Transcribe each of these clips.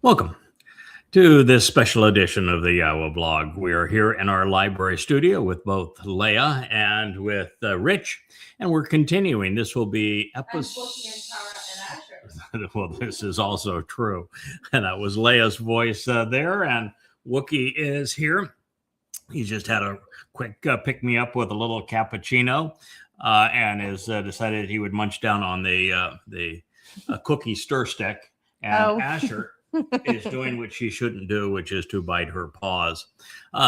Welcome to this special edition of the Yahowah blog. We are here in our library studio with both Leah and with Rich, and we're continuing. This will be episode. Well, this is also true, and that was Leah's voice there, and Wookie is here. He just had a quick pick me up with a little cappuccino, and has decided he would munch down on the cookie stir stick, and Asher is doing what she shouldn't do, which is to bite her paws.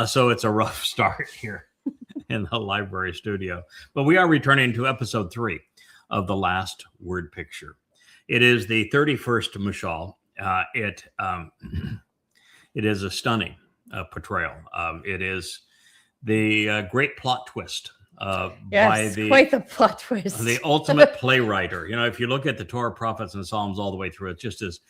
So it's a rough start here in the library studio. But we are returning to episode 3 of The Last Word Picture. It is the 31st Mashal. It is a stunning portrayal. It is the great plot twist by quite the plot twist. The ultimate playwright. You know, if you look at the Torah, prophets, and Psalms all the way through, it just is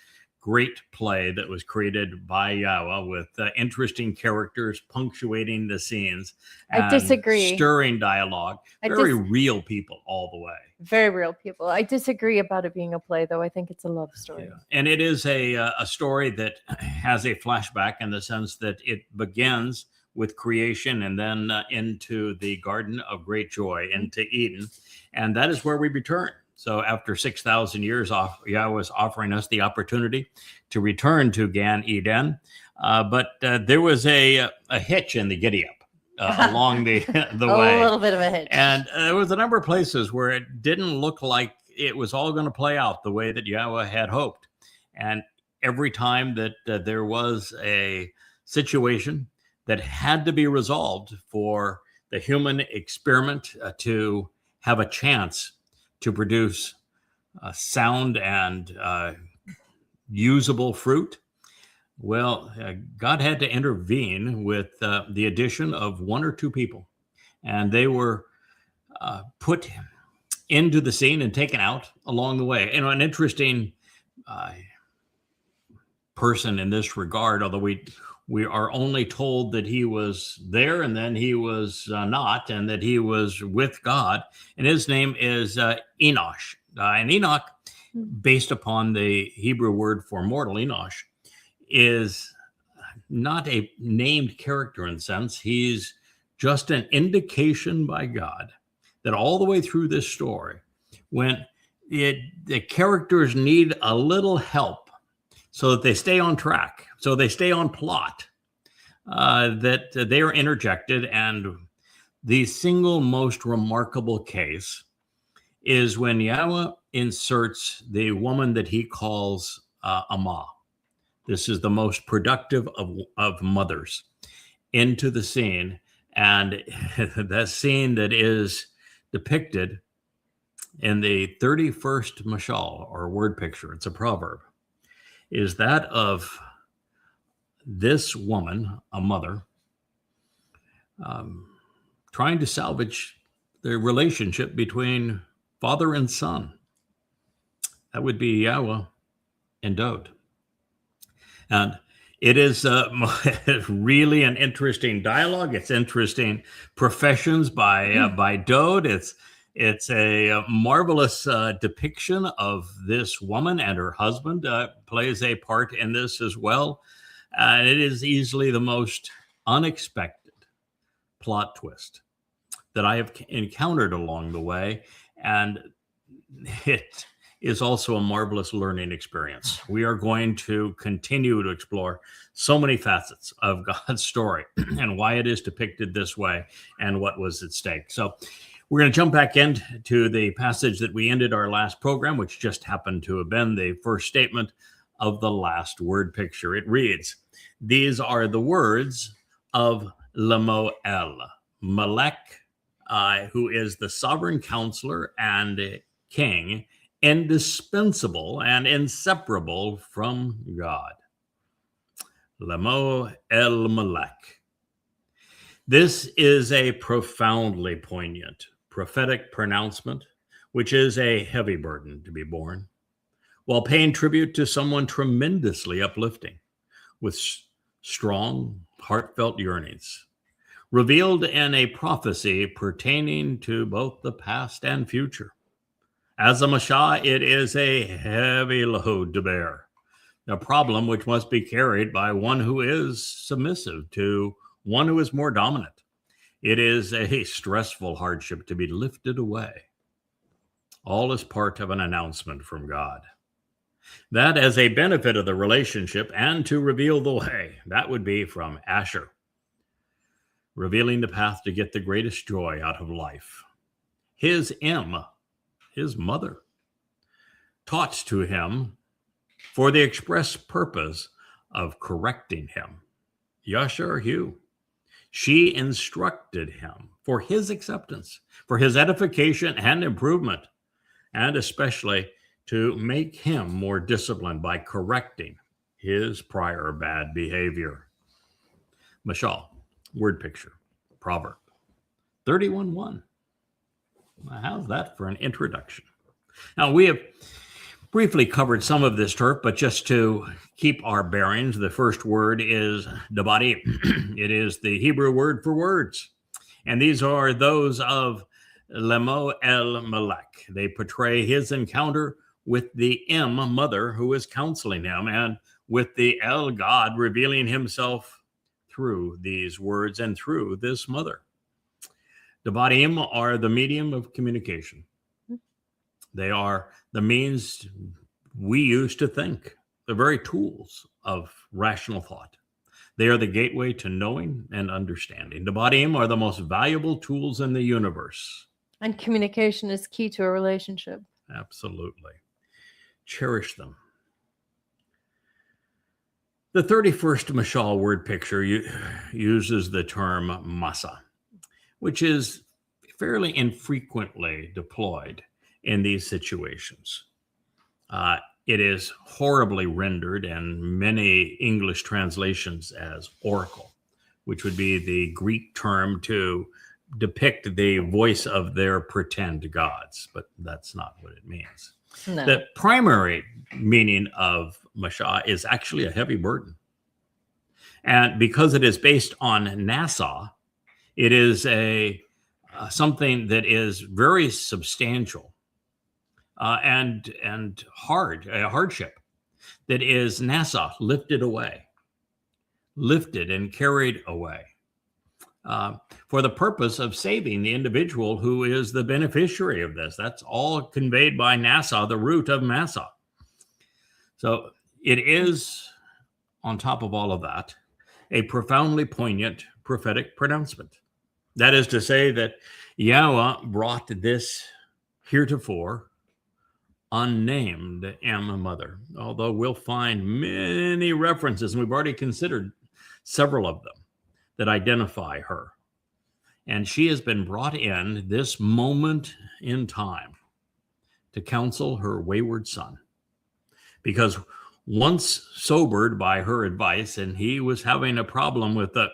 great play that was created by Yahowah with interesting characters punctuating the scenes. I disagree. Stirring dialogue. Very real people all the way. Very real people. I disagree about it being a play, though. I think it's a love story. Yeah. And it is a story that has a flashback in the sense that it begins with creation and then into the Garden of Great Joy, into Eden. And that is where we return. So after 6,000 years, Yahowah is offering us the opportunity to return to Gan Eden. But there was a hitch in the giddy-up along the way. A little bit of a hitch. And there was a number of places where it didn't look like it was all going to play out the way that Yahowah had hoped. And every time that there was a situation that had to be resolved for the human experiment to have a chance to produce sound and usable fruit, well, God had to intervene with the addition of 1 or 2 people. And they were put into the scene and taken out along the way. You know, an interesting person in this regard, although we are only told that he was there and then he was not, and that he was with God. And his name is Enosh. And Enoch, based upon the Hebrew word for mortal, Enosh, is not a named character in a sense. He's just an indication by God that all the way through this story, when the characters need a little help so that they stay on track, so they stay on plot, that they are interjected. And the single most remarkable case is when Yahowah inserts the woman that he calls Amah. This is the most productive of mothers into the scene. And that scene that is depicted in the 31st Mashal, or word picture, it's a proverb, is that of this woman, a mother, trying to salvage the relationship between father and son. That would be Yahowah and Dode. And it is really an interesting dialogue. It's interesting professions by Dode. It's a marvelous depiction of this woman, and her husband plays a part in this as well. And it is easily the most unexpected plot twist that I have encountered along the way. And it is also a marvelous learning experience. We are going to continue to explore so many facets of God's story and why it is depicted this way and what was at stake. So we're going to jump back into the passage that we ended our last program, which just happened to have been the first statement of the last word picture. It reads, "These are the words of Lemuel, Melech, who is the sovereign counselor and king, indispensable and inseparable from God." Lemuel Melech. This is a profoundly poignant prophetic pronouncement, which is a heavy burden to be borne, while paying tribute to someone tremendously uplifting, with strong, heartfelt yearnings, revealed in a prophecy pertaining to both the past and future. As a Mashah, it is a heavy load to bear, a problem which must be carried by one who is submissive to one who is more dominant. It is a stressful hardship to be lifted away. All is part of an announcement from God. That as a benefit of the relationship and to reveal the way, that would be from Asher, revealing the path to get the greatest joy out of life. His his mother, taught to him for the express purpose of correcting him. Yasher Hugh. She instructed him for his acceptance, for his edification and improvement, and especially to make him more disciplined by correcting his prior bad behavior. Mashal, word picture, proverb 31:1. How's that for an introduction? Now, we have briefly covered some of this turf, but just to keep our bearings, the first word is Devarim. It is the Hebrew word for words. And these are those of Lemo El Melech. They portray his encounter with the mother who is counseling him, and with the El God revealing himself through these words and through this mother. Devarim are the medium of communication. They are the means we use to think, the very tools of rational thought. They are the gateway to knowing and understanding. Devarim are the most valuable tools in the universe. And communication is key to a relationship. Absolutely. Cherish them. The 31st Mashal word picture uses the term masa, which is fairly infrequently deployed in these situations. It is horribly rendered in many English translations as oracle, which would be the Greek term to depict the voice of their pretend gods, but that's not what it means. No. The primary meaning of Mashah is actually a heavy burden. And because it is based on NASA, it is something that is very substantial and hard, a hardship that is NASA lifted and carried away for the purpose of saving the individual who is the beneficiary of this. That's all conveyed by NASA, the root of Massa. So it is, on top of all of that, a profoundly poignant prophetic pronouncement. That is to say that Yahowah brought this heretofore unnamed mother, although we'll find many references, and we've already considered several of them, that identify her. And she has been brought in this moment in time to counsel her wayward son. Because once sobered by her advice, and he was having a problem with the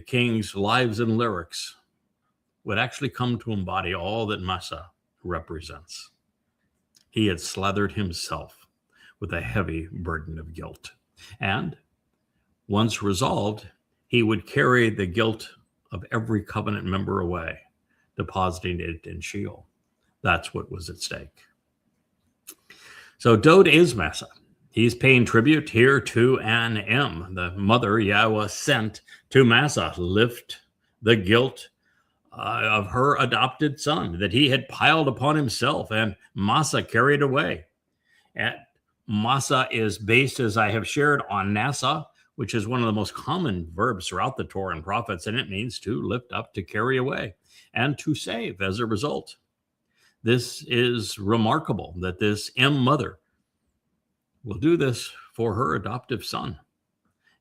king's lives and lyrics, would actually come to embody all that Massa represents. He had slathered himself with a heavy burden of guilt. And once resolved, he would carry the guilt of every covenant member away, depositing it in Sheol. That's what was at stake. So Dod is Massa. He's paying tribute here to an the mother Yahowah sent to Massa, lift the guilt of her adopted son that he had piled upon himself, and Massa carried away. And Massa is based, as I have shared, on Nasa, which is one of the most common verbs throughout the Torah and prophets, and it means to lift up, to carry away, and to save as a result. This is remarkable that this mother will do this for her adoptive son,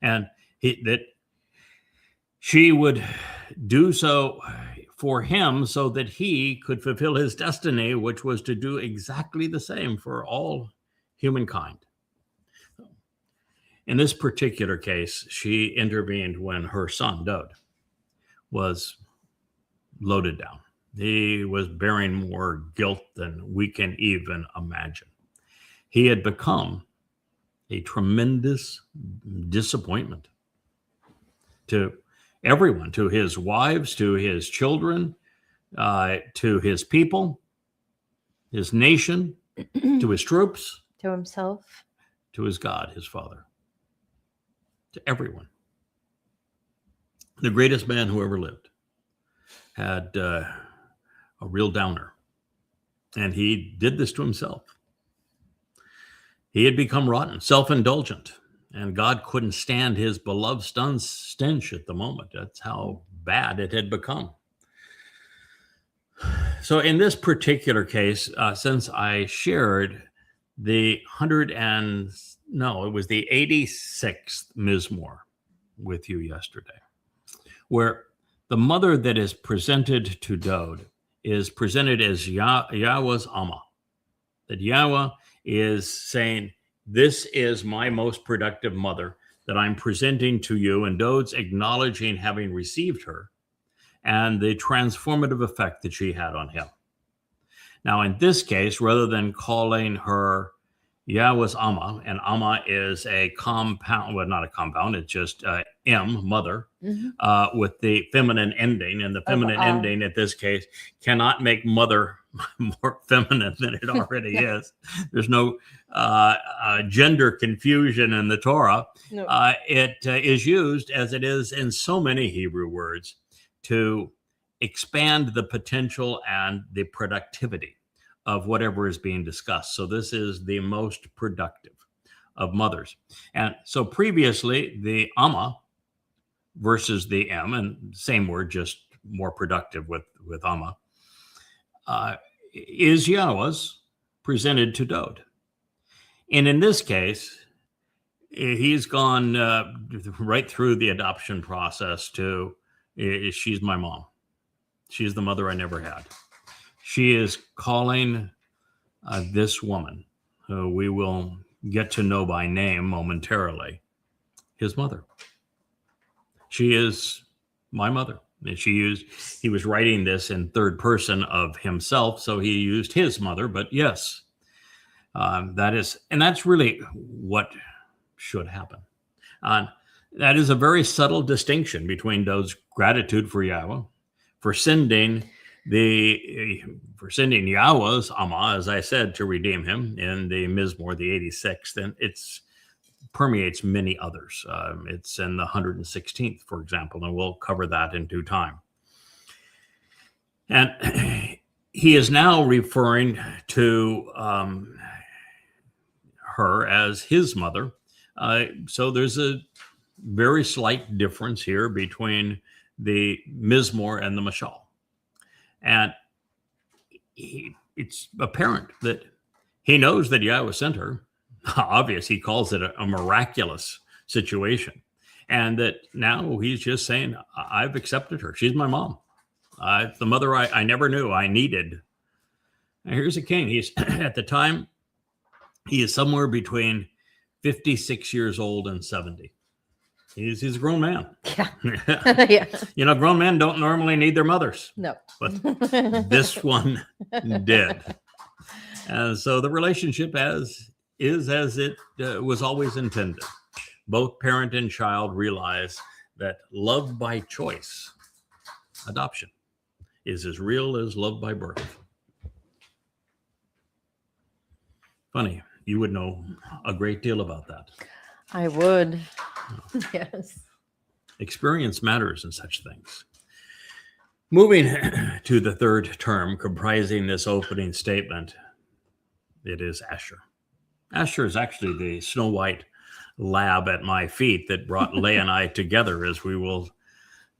and that she would do so for him so that he could fulfill his destiny, which was to do exactly the same for all humankind. In this particular case, she intervened when her son, Dod, was loaded down. He was bearing more guilt than we can even imagine. He had become a tremendous disappointment to everyone, to his wives, to his children, to his people, his nation, to his troops, To himself. to his God, his father, to everyone. The greatest man who ever lived had a real downer, and he did this to himself. He had become rotten, self-indulgent, and God couldn't stand his beloved son's stench at the moment. That's how bad it had become. So in this particular case, since I shared the 86th Mizmor with you yesterday, where the mother that is presented to Dode is presented as Yahowah's Amah, that Yahowah is saying, this is my most productive mother that I'm presenting to you, and Dode's acknowledging having received her and the transformative effect that she had on him. Now, in this case, rather than calling her Yahowah's Amah, and Amah is a compound, well, not a compound, it's just mother, with the feminine ending, and the feminine ending in this case cannot make mother more feminine than it already is. There's no gender confusion in the Torah. No. It is used, as it is in so many Hebrew words, to expand the potential and the productivity of whatever is being discussed. So this is the most productive of mothers. And so previously, the Amah versus the and same word, just more productive with Amah, is Yahowah's presented to Dode. And in this case, he's gone right through the adoption process to, she's my mom. She's the mother I never had. She is calling this woman, who we will get to know by name momentarily, his mother. She is my mother. He was writing this in third person of himself, so he used his mother, but yes, that's really what should happen. That is a very subtle distinction between Dode's gratitude for Yahowah, for sending Yahowah's Amah, as I said, to redeem him in the Mizmor, the 86th, and it's permeates many others. It's in the 116th, for example, and we'll cover that in due time. And he is now referring to her as his mother. So there's a very slight difference here between the Mizmor and the Mashal. And it's apparent that he knows that Yahowah sent her. Obvious, he calls it a miraculous situation. And that now he's just saying, I've accepted her. She's my mom. It's the mother I never knew I needed. And here's a king. He's at the time, he is somewhere between 56 years old and 70. He's a grown man. Yeah. Yeah. Grown men don't normally need their mothers. No. But this one did. And so the relationship is as it was always intended. Both parent and child realize that love by choice, adoption, is as real as love by birth. Funny, you would know a great deal about that. I would. Yes. Experience matters in such things. Moving to the third term comprising this opening statement, it is Asher. Asher is actually the Snow White lab at my feet that brought Leah and I together, as we will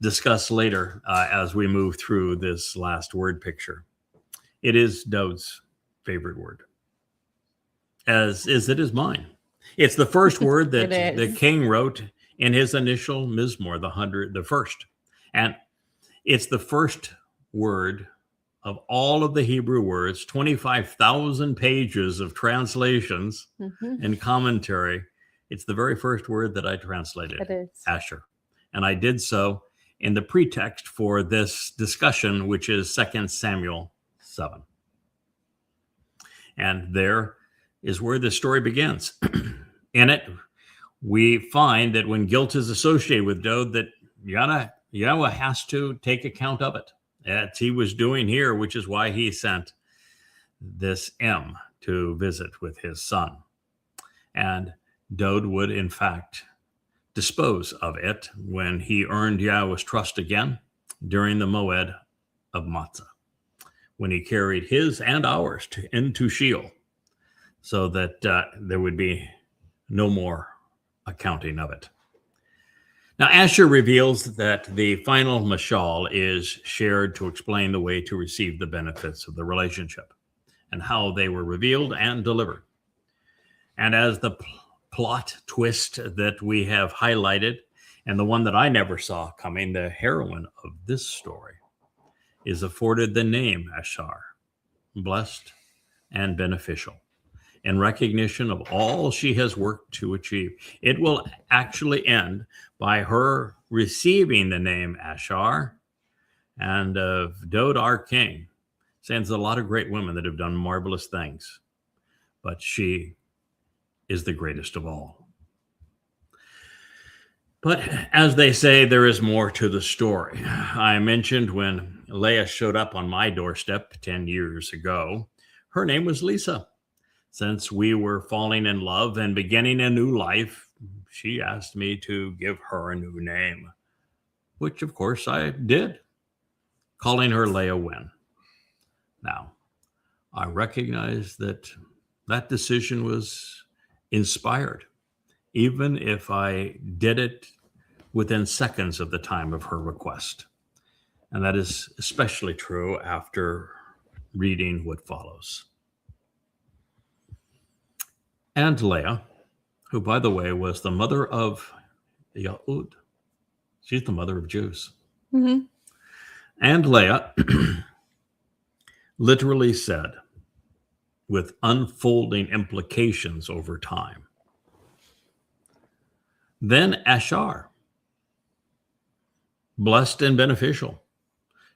discuss later as we move through this last word picture. It is Dode's favorite word, as it is mine. It's the first word that the king wrote in his initial Mizmor, the first. And it's the first word of all of the Hebrew words, 25,000 pages of translations and commentary. It's the very first word that I translated, it is. Asher. And I did so in the pretext for this discussion, which is 2 Samuel 7. And there is where the story begins. In it, we find that when guilt is associated with Dode, that Yahowah has to take account of it, as he was doing here, which is why he sent this to visit with his son. And Dode would, in fact, dispose of it when he earned Yahowah's trust again during the Moed of Matzah, when he carried his and ours into Sheol, so that there would be no more accounting of it. Now, Asher reveals that the final mashal is shared to explain the way to receive the benefits of the relationship and how they were revealed and delivered. And as the plot twist that we have highlighted, and the one that I never saw coming, the heroine of this story is afforded the name Asher, blessed and beneficial, in recognition of all she has worked to achieve. It will actually end by her receiving the name Asher, and of Dode, our king. Sends a lot of great women that have done marvelous things, but she is the greatest of all. But as they say, there is more to the story. I mentioned when Leah showed up on my doorstep 10 years ago, her name was Lisa. Since we were falling in love and beginning a new life, she asked me to give her a new name, which of course I did, calling her Leah Wynn. Now, I recognize that that decision was inspired, even if I did it within seconds of the time of her request. And that is especially true after reading what follows. And Leah, who, by the way, was the mother of Yahud. She's the mother of Jews. Mm-hmm. And Leah literally said, with unfolding implications over time, then Asher, blessed and beneficial,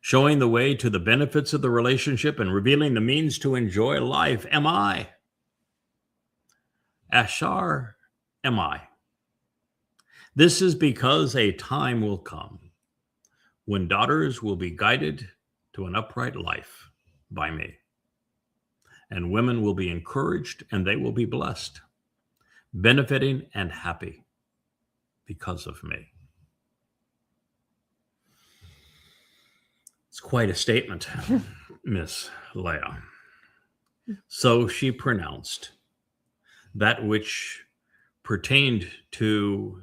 showing the way to the benefits of the relationship and revealing the means to enjoy life, am I. Asher am I. This is because a time will come when daughters will be guided to an upright life by me, and women will be encouraged and they will be blessed, benefiting and happy because of me. It's quite a statement, Miss Leah. So she pronounced that which pertained to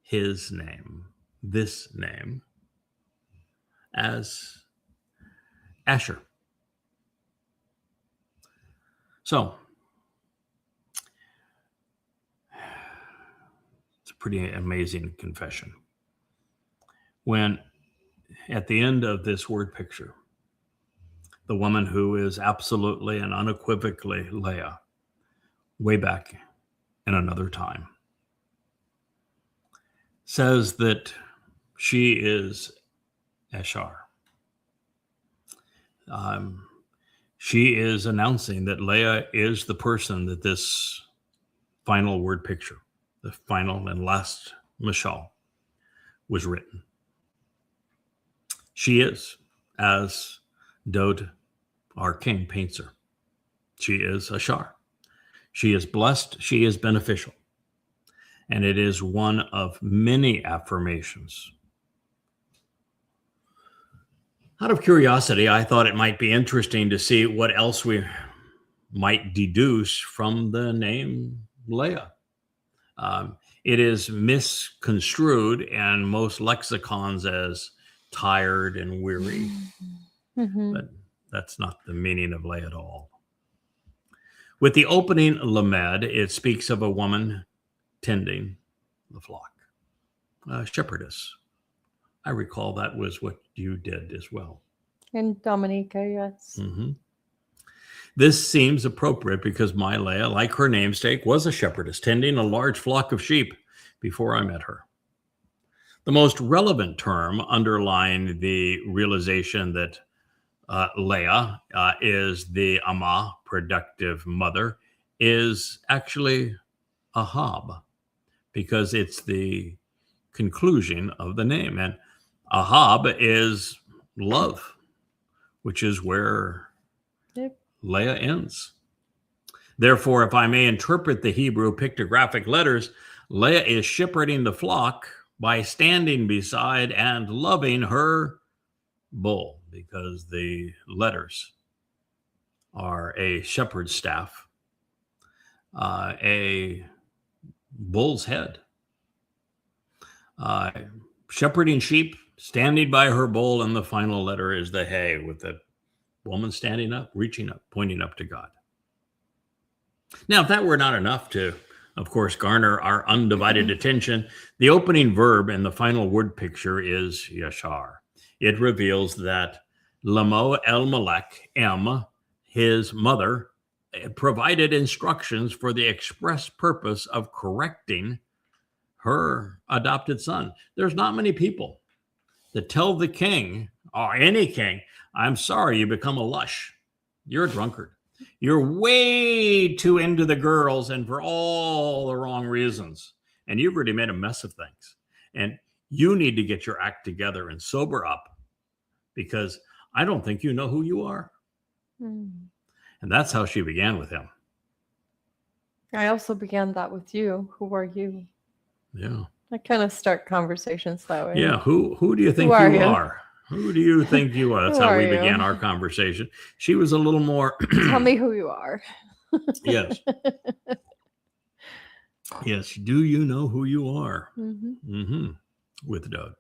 his name, this name, as Asher. So it's a pretty amazing confession. When at the end of this word picture, the woman who is absolutely and unequivocally Leah, way back in another time, says that she is Asher. She is announcing that Leah is the person that this final word picture, the final and last mashal, was written. She is, as Dode, our king, paints her. She is Asher. She is blessed. She is beneficial. And it is one of many affirmations. Out of curiosity, I thought it might be interesting to see what else we might deduce from the name Leah. It is misconstrued in most lexicons as tired and weary, but that's not the meaning of Leah at all. With the opening lamed, it speaks of a woman tending the flock, a shepherdess. I recall that was what you did as well. And Dominica, yes. Mm-hmm. This seems appropriate because my Leah, like her namesake, was a shepherdess tending a large flock of sheep before I met her. The most relevant term underlying the realization that Leah is the Amah, productive mother, is actually Ahab, because it's the conclusion of the name. And Ahab is love, which is where Leah ends. Therefore, if I may interpret the Hebrew pictographic letters, Leah is shepherding the flock by standing beside and loving her bull, because the letters are a shepherd's staff, a bull's head, shepherding sheep, standing by her bull, and the final letter is the hay, with the woman standing up, reaching up, pointing up to God. Now, if that were not enough to, of course, garner our undivided attention, the opening verb in the final word picture is yashar. It reveals that Lamo El Melech, his mother, provided instructions for the express purpose of correcting her adopted son. There's not many people that tell the king, or any king, I'm sorry, you become a lush. You're a drunkard. You're way too into the girls and for all the wrong reasons. And you've already made a mess of things. And you need to get your act together and sober up, because I don't think you know who you are. And that's how she began with him. I also began that with you. Who are you? Yeah. I kind of start conversations that way. Yeah. Who do you think Who are you you? are? Who do you think you are? That's Who how are we you? began our conversation. She was a little more. Tell me who you are. Yes. Yes. Do you know who you are? With Dode.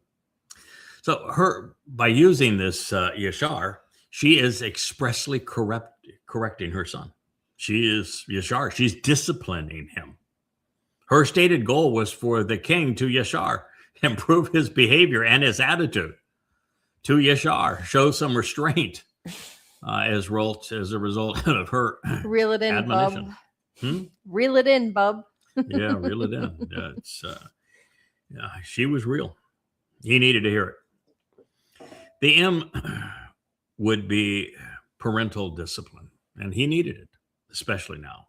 So by using this yashar, she is expressly correcting her son. She is yashar. She's disciplining him. Her stated goal was for the king to yashar, improve his behavior and his attitude, to yashar, show some restraint as a result of her Reel it in, admonition. bub. Reel it in, bub. Yeah, reel it in. She was real. He needed to hear it. The M would be parental discipline, and he needed it, especially now.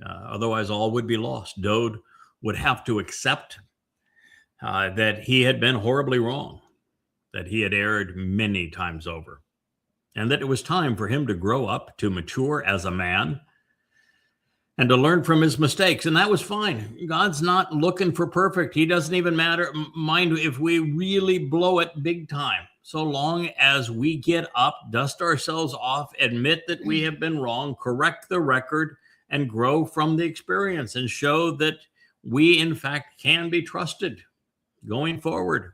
Otherwise, all would be lost. Dode would have to accept that he had been horribly wrong, that he had erred many times over, and that it was time for him to grow up, to mature as a man, and to learn from his mistakes. And that was fine. God's not looking for perfect. He doesn't even mind if we really blow it big time. So long as we get up, dust ourselves off, admit that we have been wrong, correct the record, and grow from the experience, and show that we, in fact, can be trusted going forward.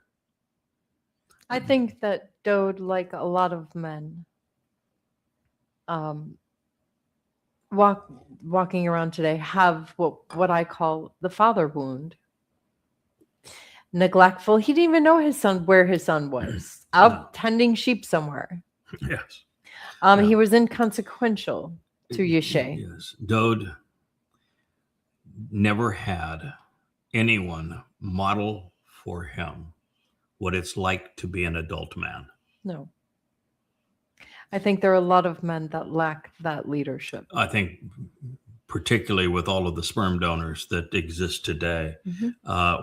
I think that Dode, like a lot of men, walking around today, have what I call the father wound. Neglectful. He didn't even know where his son was. Out tending sheep somewhere. Yes. He was inconsequential to Yeshe. Yes. Dode never had anyone model for him what it's like to be an adult man. No. I think there are a lot of men that lack that leadership. I think particularly with all of the sperm donors that exist today,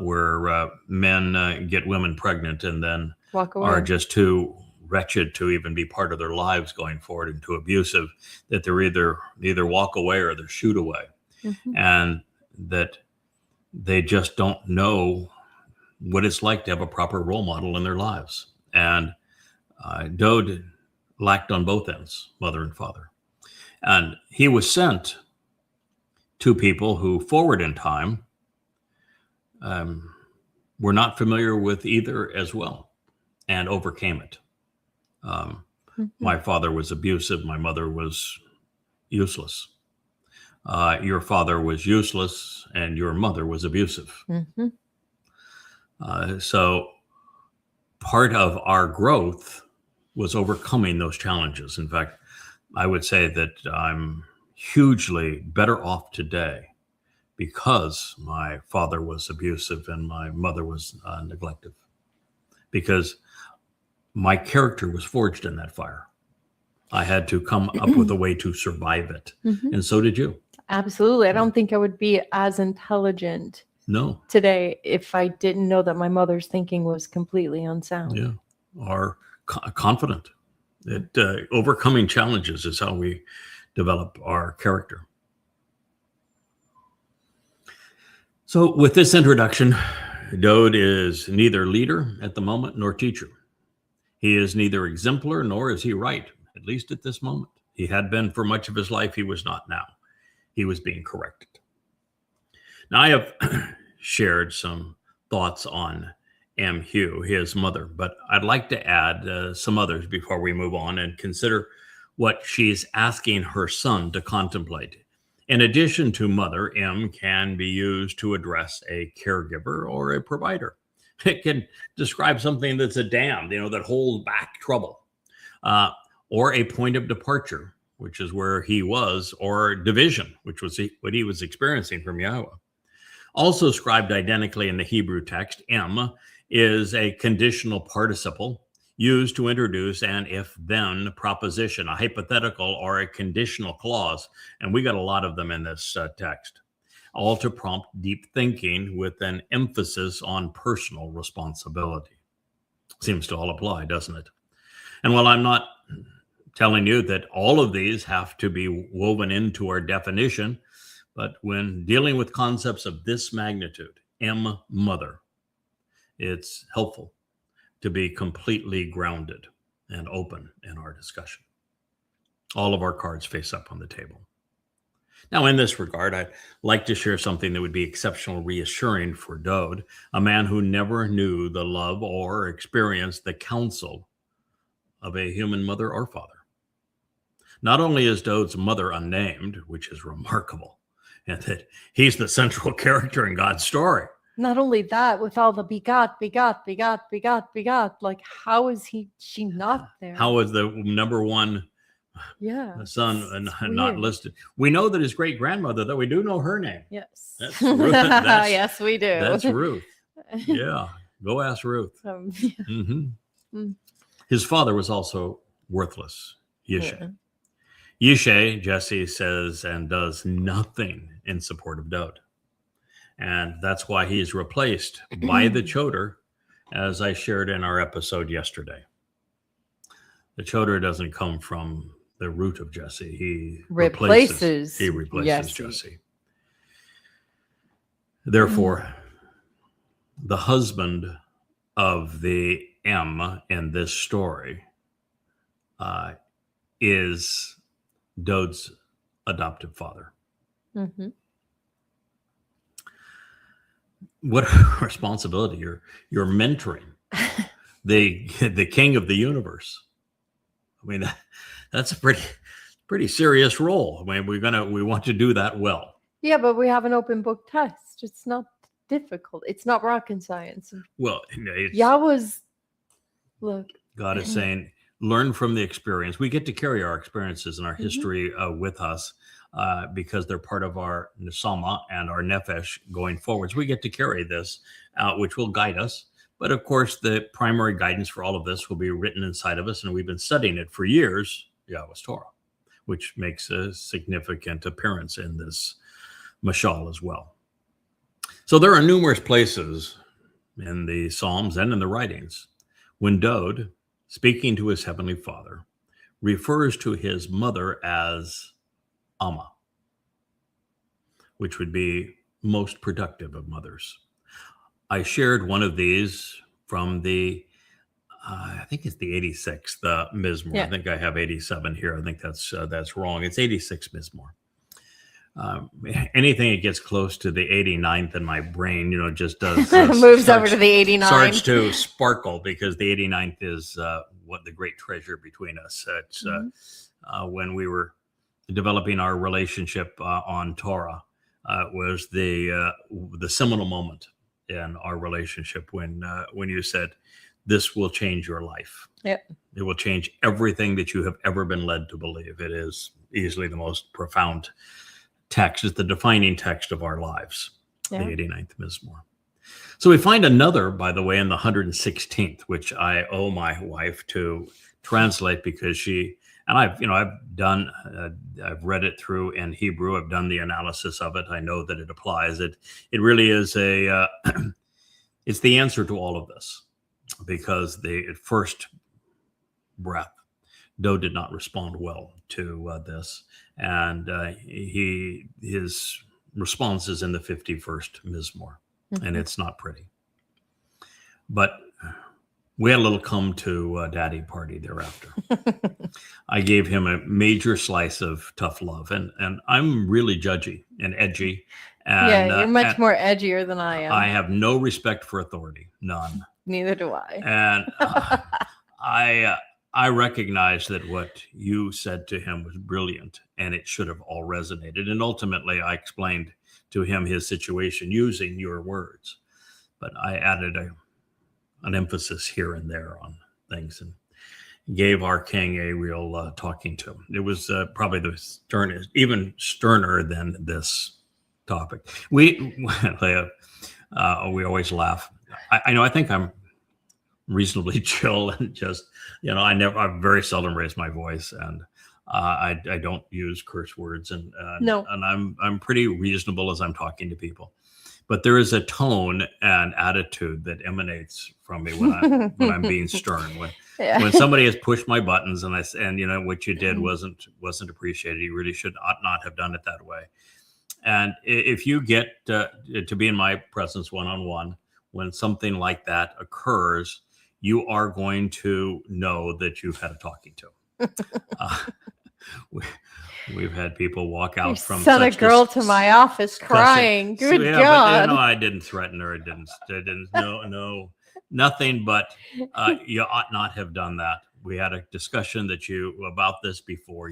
where men get women pregnant and then Walk away. are just too wretched to even be part of their lives going forward, and too abusive that they're either walk away or they're shoot away. And that they just don't know what it's like to have a proper role model in their lives. And Dode lacked on both ends, mother and father. And he was sent to people who, forward in time, were not familiar with either as well, and overcame it. My father was abusive. My mother was useless. Your father was useless, and your mother was abusive. So part of our growth was overcoming those challenges. In fact, I would say that I'm hugely better off today because my father was abusive and my mother was neglective, because my character was forged in that fire. I had to come up with a way to survive it. And so did you. Absolutely. I don't think I would be as intelligent today if I didn't know that my mother's thinking was completely unsound. Yeah. Or confident. That overcoming challenges is how we develop our character. So with this introduction, Dode is neither leader at the moment nor teacher. He is neither exemplar nor is he right, at least at this moment. He had been for much of his life. He was not now. He was being corrected. Now, I have shared some thoughts on Hugh, his mother, but I'd like to add some others before we move on and consider what she's asking her son to contemplate. In addition to mother, M can be used to address a caregiver or a provider. It can describe something that's a dam, that holds back trouble, or a point of departure, which is where he was, or division, which was what he was experiencing from Yahowah. Also described identically in the Hebrew text, M is a conditional participle used to introduce an if-then proposition, a hypothetical or a conditional clause. And we got a lot of them in this text, all to prompt deep thinking with an emphasis on personal responsibility. Seems to all apply, doesn't it? And while I'm not telling you that all of these have to be woven into our definition, but when dealing with concepts of this magnitude, M, mother, it's helpful to be completely grounded and open in our discussion. All of our cards face up on the table. Now, in this regard, I'd like to share something that would be exceptionally reassuring for Dode, a man who never knew the love or experienced the counsel of a human mother or father. Not only is Dode's mother unnamed, which is remarkable, and that he's the central character in God's story. Not only that, with all the begot, like how is she not there? How is the number one son not listed? We know that his great grandmother, though we do know her name. Yes. That's Ruth. Yes, we do. That's Ruth. Yeah. Go ask Ruth. His father was also worthless, Yishai. Yishai, Jesse says, and does nothing in support of Dode. And that's why he is replaced by the choder, as I shared in our episode yesterday. The choder doesn't come from the root of Jesse. He replaces Jesse. Therefore, the husband of the M in this story is Dode's adoptive father. What a responsibility. You're mentoring the king of the universe. I mean, that's a pretty serious role. I mean, we want to do that well. Yeah, but we have an open book test. It's not difficult. It's not rocket science. Well, God is saying, learn from the experience. We get to carry our experiences and our history with us because they're part of our nesama and our nefesh going forwards. We get to carry this out, which will guide us. But of course, the primary guidance for all of this will be written inside of us. And we've been studying it for years, Yahowah's Torah, which makes a significant appearance in this mashal as well. So there are numerous places in the Psalms and in the writings when Dode, speaking to his heavenly father, refers to his mother as Amah, which would be most productive of mothers. I shared one of these from the, I think it's the 86th Mizmor. Yeah. I think I have 87 here. I think that's wrong. It's 86 Mizmor. Anything that gets close to the 89th in my brain, just does moves over to the 89. Starts to sparkle because the 89th is what the great treasure between us. It's when we were developing our relationship on Torah, was the seminal moment in our relationship when you said, "This will change your life." Yep. It will change everything that you have ever been led to believe. It is easily the most profound text. It's the defining text of our lives, the 89th Mizmor. So we find another, by the way, in the 116th, which I owe my wife to translate because she, and I've read it through in Hebrew. I've done the analysis of it. I know that it applies. It really is it's the answer to all of this, because at first breath, Dode did not respond well to this, and his responses in the 51st Mizmor, and it's not pretty. But we had a little come to daddy party thereafter. I gave him a major slice of tough love, and I'm really judgy and edgy. And, you're much more edgier than I am. I have no respect for authority, none. Neither do I. And I recognize that what you said to him was brilliant, and it should have all resonated. And ultimately, I explained to him his situation using your words, but I added an emphasis here and there on things and gave our king a real talking to. It was probably the sternest, even sterner than this topic. We always laugh. I think I'm reasonably chill and just, I very seldom raise my voice, and I don't use curse words, and no. And I'm pretty reasonable as I'm talking to people. But there is a tone and attitude that emanates from me when I'm being stern. When somebody has pushed my buttons and what you did wasn't appreciated. You really ought not have done it that way. And if you get to be in my presence one-on-one, when something like that occurs, you are going to know that you've had a talking to. We've had people walk out from sent a girl to my office crying. Good God! But, I didn't threaten her. I didn't. No, nothing. But you ought not have done that. We had a discussion about this before.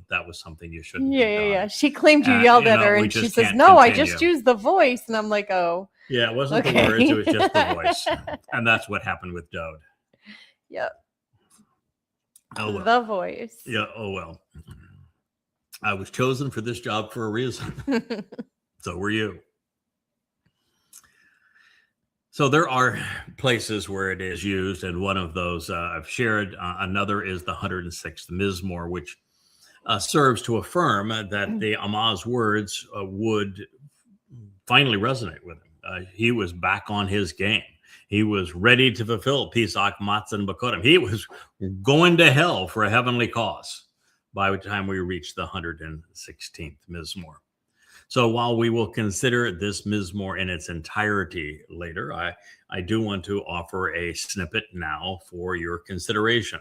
that was something you shouldn't. Yeah. She claimed you yelled at her, and she says, "No, I just used the voice." And I'm like, "Oh." Yeah, it wasn't the words; it was just the voice, and that's what happened with Dode. Yep. Oh well. The voice. Yeah. Oh well. I was chosen for this job for a reason. So were you. So there are places where it is used, and one of those I've shared. Another is the 106th Mizmor, which serves to affirm that the Amah's words would finally resonate with him. He was back on his game. He was ready to fulfill Pesach, Matzah, and Bakodim. He was going to hell for a heavenly cause by the time we reach the 116th Mizmor. So while we will consider this Mizmor in its entirety later, I do want to offer a snippet now for your consideration.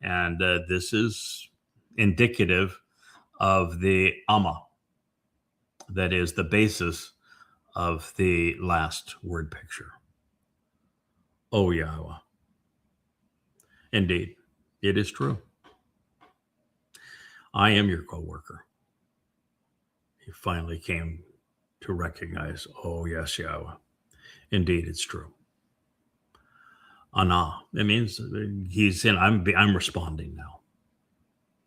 And this is indicative of the Amah, that is the basis of the last word picture. O Yahowah. Indeed, it is true. I am your coworker. He finally came to recognize, oh yes, Yahowah. Indeed, it's true. Anah. It means he's in. I'm responding now.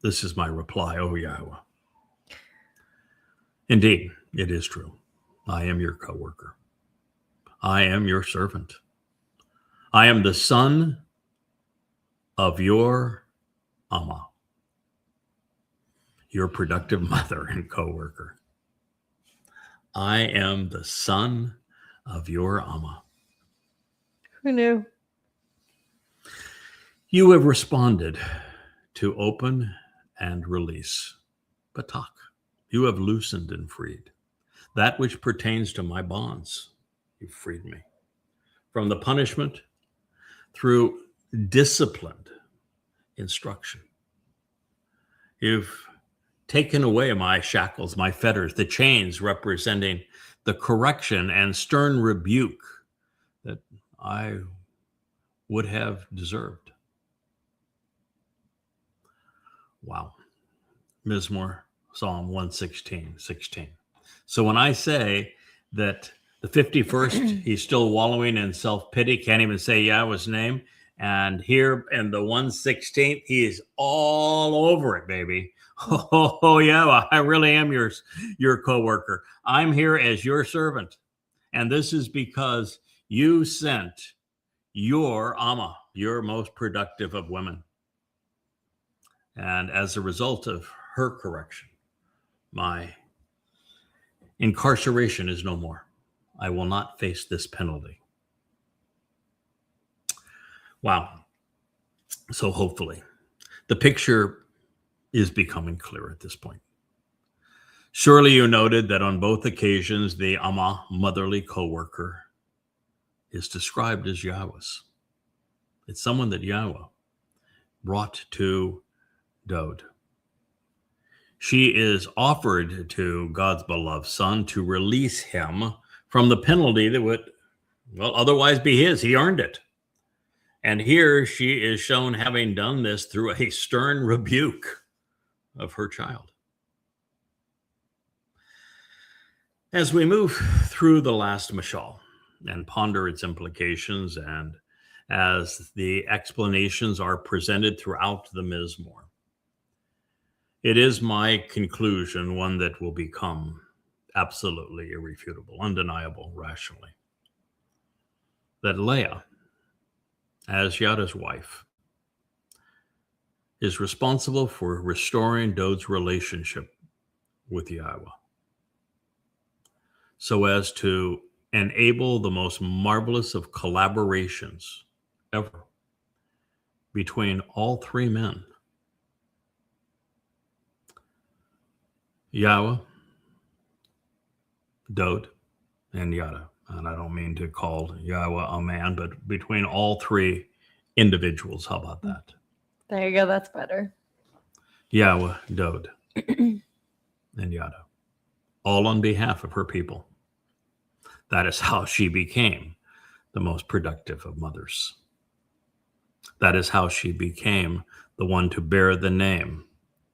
This is my reply, oh Yahowah. Indeed, it is true. I am your coworker. I am your servant. I am the son of your Amah, your productive mother and coworker. I am the son of your Amah. Who knew? You have responded to open and release. Batak. You have loosened and freed. That which pertains to my bonds, you freed me. From the punishment through disciplined instruction. You've taken away my shackles, my fetters, the chains representing the correction and stern rebuke that I would have deserved. Wow. Mizmor, Psalm 116:16. So when I say that the 51st, he's still wallowing in self-pity, can't even say Yahweh's name, and here in the 116th, he is all over it, baby. Oh, Yahweh, I really am your coworker. I'm here as your servant. And this is because you sent your Amah, your most productive of women. And as a result of her correction, my incarceration is no more. I will not face this penalty. Wow. So hopefully the picture is becoming clear at this point. Surely you noted that on both occasions, the Amah, motherly coworker, is described as Yahweh's. It's someone that Yahweh brought to Dode. She is offered to God's beloved son to release him from the penalty that would, otherwise be his. He earned it. And here she is shown having done this through a stern rebuke of her child. As we move through the last mashal and ponder its implications, and as the explanations are presented throughout the Mizmor, it is my conclusion, one that will become absolutely irrefutable, undeniable, rationally, that Leah, as Yada's wife, is responsible for restoring Dode's relationship with Yahowah, so as to enable the most marvelous of collaborations ever between all three men, Yahowah, Dode, and Yada. And I don't mean to call Yahowah a man, but between all three individuals. How about that? There you go. That's better. Yahowah, Dode, and Yada, all on behalf of her people. That is how she became the most productive of mothers. That is how she became the one to bear the name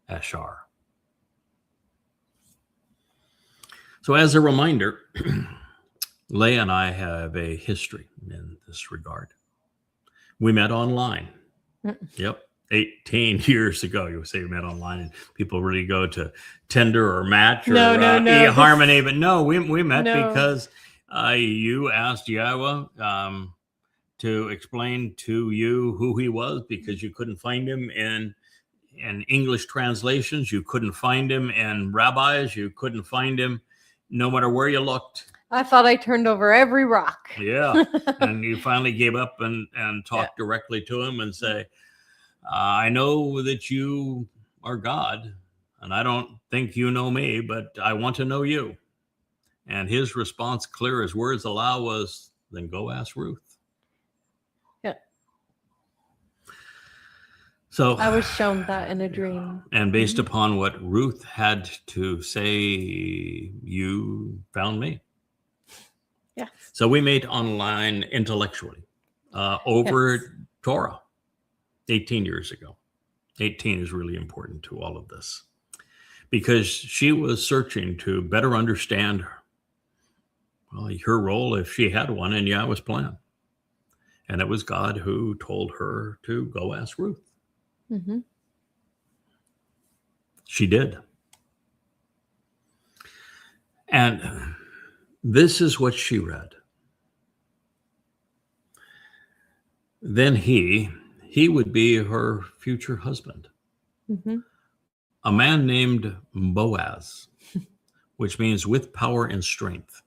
Ashar. So as a reminder, Leah and I have a history in this regard. We met online. Yep. 18 years ago. You say we met online, and people really go to Tinder or Match or eHarmony, but no, we met because you asked Yahowah to explain to you who he was, because you couldn't find him in English translations. You couldn't find him in rabbis. You couldn't find him no matter where you looked. I thought I turned over every rock. Yeah. And you finally gave up and talked directly to him and say, I know that you are God, and I don't think you know me, but I want to know you. And his response, clear as words allow, was, then go ask Ruth. Yeah. So I was shown that in a dream. And based upon what Ruth had to say, you found me. Yeah. So we met online intellectually over Torah 18 years ago. 18 is really important to all of this, because she was searching to better understand her role, if she had one, in Yahweh's plan. And it was God who told her to go ask Ruth. Mm-hmm. She did. And this is what she read. Then he would be her future husband, a man named Boaz, which means with power and strength.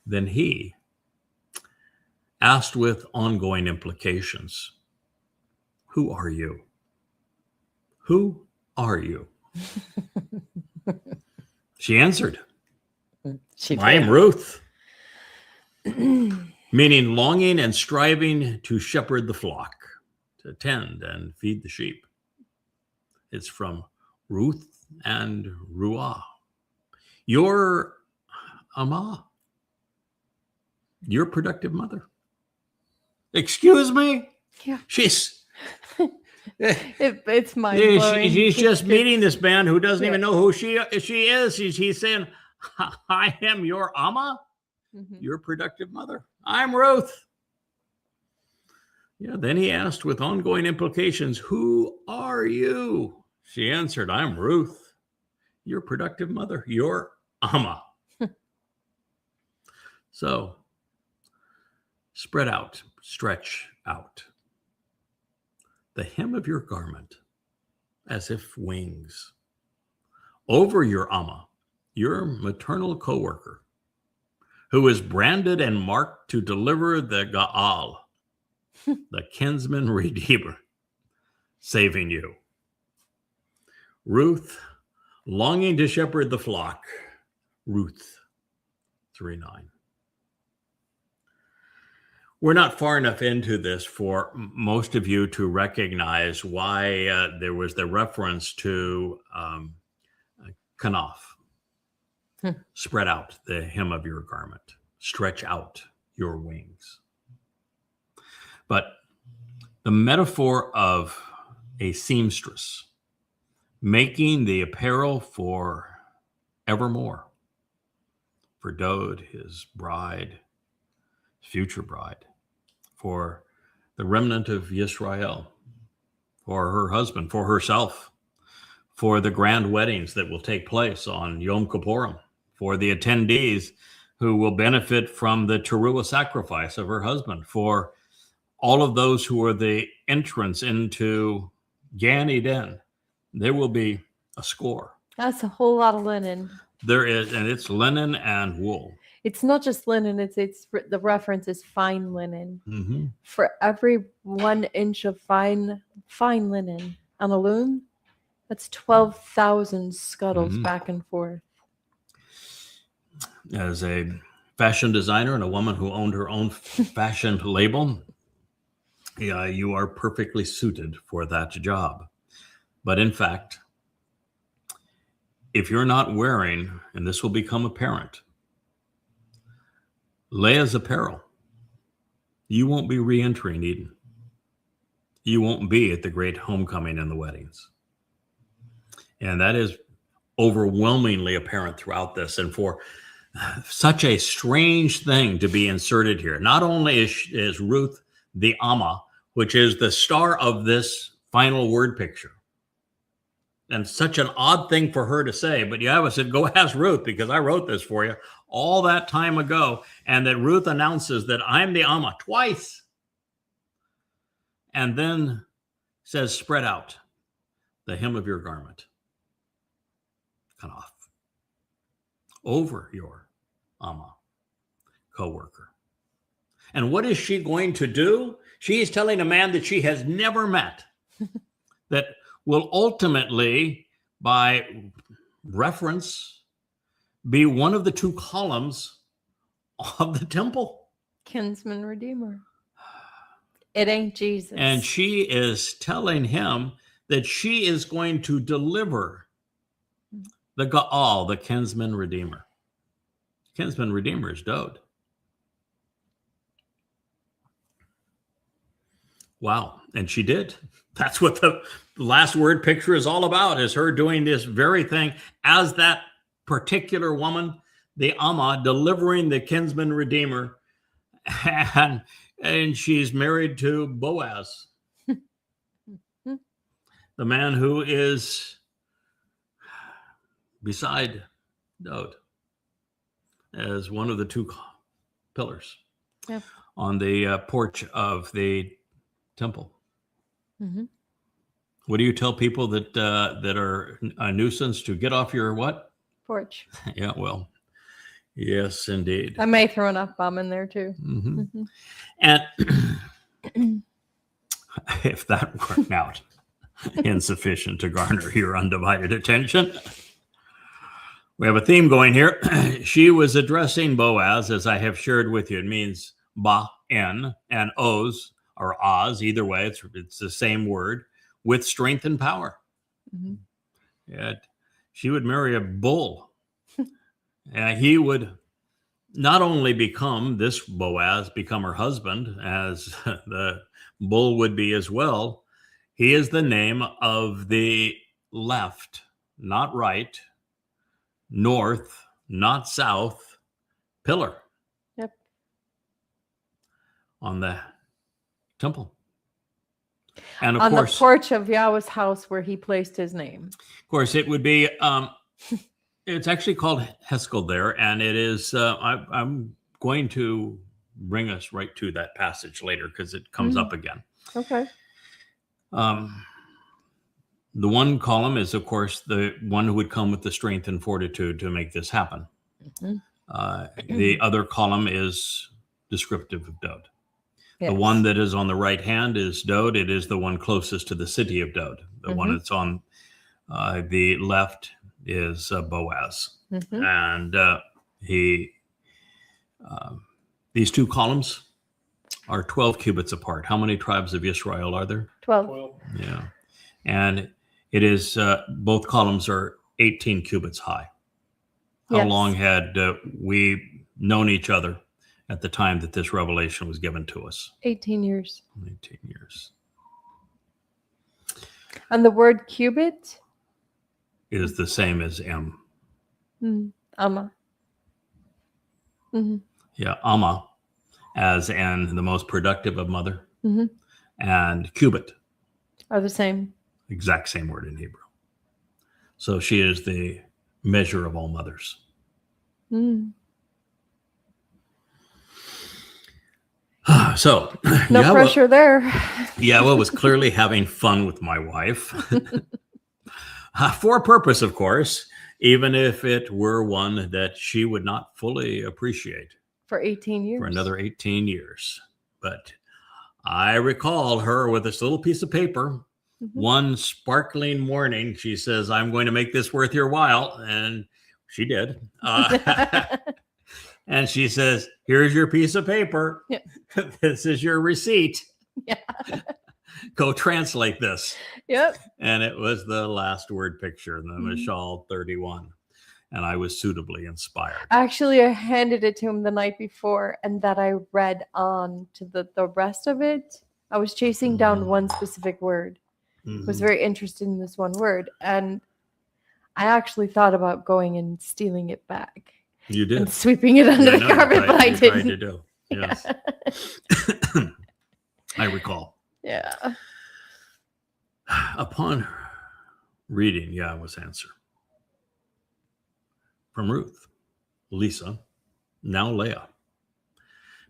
Then he asked with ongoing implications, who are you? Who are you? She answered, I am Ruth. Meaning longing and striving to shepherd the flock, to tend and feed the sheep. It's from Ruth and Ruah. Your Amah, your productive mother. Excuse me? Yeah. She's... it's mind-blowing. She's just meeting this man who doesn't even know who she is. He's saying, I am your Amah, your productive mother. I'm Ruth. Yeah. Then he asked with ongoing implications, who are you? She answered, I'm Ruth, your productive mother, your Amah. So spread out, stretch out the hem of your garment as if wings over your Amah, your maternal coworker, who is branded and marked to deliver the Gaal, the kinsman redeemer, saving you. Ruth, longing to shepherd the flock. Ruth 3:9. We're not far enough into this for most of you to recognize why there was the reference to kanaf. Spread out the hem of your garment. Stretch out your wings. But the metaphor of a seamstress making the apparel for evermore, for Dode, his bride, future bride, for the remnant of Yisrael, for her husband, for herself, for the grand weddings that will take place on Yom Kippurim, for the attendees who will benefit from the teruah sacrifice of her husband, for all of those who are the entrance into Gan Eden. There will be a score. That's a whole lot of linen. There is, and it's linen and wool. It's not just linen, it's the reference is fine linen. Mm-hmm. For every 1 inch of fine linen on a loom, that's 12,000 scuttles back and forth. As a fashion designer and a woman who owned her own fashion label, you are perfectly suited for that job. But in fact, if you're not wearing, and this will become apparent, Leah's apparel, you won't be re-entering Eden. You won't be at the great homecoming and the weddings. And that is overwhelmingly apparent throughout this. And for such a strange thing to be inserted here, not only is Ruth the Amah, which is the star of this final word picture, and such an odd thing for her to say, but Yahowah said, go ask Ruth because I wrote this for you all that time ago. And that Ruth announces that I'm the Amah twice. And then says, spread out the hem of your garment. Cut off. Over your Amah, coworker. And what is she going to do? She is telling a man that she has never met that will ultimately, by reference, be one of the 2 columns of the temple. Kinsman Redeemer. It ain't Jesus. And she is telling him that she is going to deliver the Gaal, the kinsman redeemer. Kinsman redeemer is Dode. Wow. And she did. That's what the last word picture is all about, is her doing this very thing as that particular woman, the Amah, delivering the kinsman redeemer. And she's married to Boaz, the man who is beside Dode as one of the 2 pillars on the porch of the temple. Mm-hmm. What do you tell people that are a nuisance to get off your what? Porch. Yeah, well, yes, indeed. I may throw an F-bomb in there too. Mm-hmm. Mm-hmm. And if that worked out insufficient to garner your undivided attention, we have a theme going here. She was addressing Boaz, as I have shared with you. It means ba-en and oz, or oz, either way, it's the same word, with strength and power. Mm-hmm. Yeah, she would marry a bull. And he would not only become her husband, as the bull would be as well. He is the name of the left, not right, north, not south, pillar. Yep. On the temple. And of course, the porch of Yahweh's house where he placed his name. Of course, it would be, it's actually called Heskel there. And it is, I'm going to bring us right to that passage later because it comes up again. Okay. The one column is, of course, the one who would come with the strength and fortitude to make this happen. Mm-hmm. The other column is descriptive of Dode. Yes. The one that is on the right hand is Dode. It is the one closest to the city of Dode. The one that's on the left is Boaz. Mhm. And these two columns are 12 cubits apart. How many tribes of Israel are there? 12. Yeah. And it is, both columns are 18 cubits high. How Yes. long had we known each other at the time that this revelation was given to us? 18 years. 18 years. And the word cubit? Is the same as M. Amah. Mhm. Yeah, Amah, as in the most productive of mother, Mhm. and cubit, Are the same. exact same word in Hebrew. So she is the measure of all mothers. Mm. So No Yahowah, pressure there. Yahowah was clearly having fun with my wife. For a purpose, of course, even if it were one that she would not fully appreciate For 18 years. for another 18 years. But I recall her with this little piece of paper. One sparkling morning, she says, "I'm going to make this worth your while." And she did. And she says, "Here's your piece of paper. Yeah. This is your receipt. Yeah. Go translate this." Yep. And it was the last word picture, the Mashal 31. And I was suitably inspired. Actually, I handed it to him the night before, and that I read on to the rest of it. I was chasing down one specific word. Was very interested in this one word, and I actually thought about going and stealing it back. You did. And sweeping it under the carpet, but I you tried to didn't. do. Yes. I recall. Yeah. Upon reading Yahowah's answer from Ruth, Lisa, now Leah,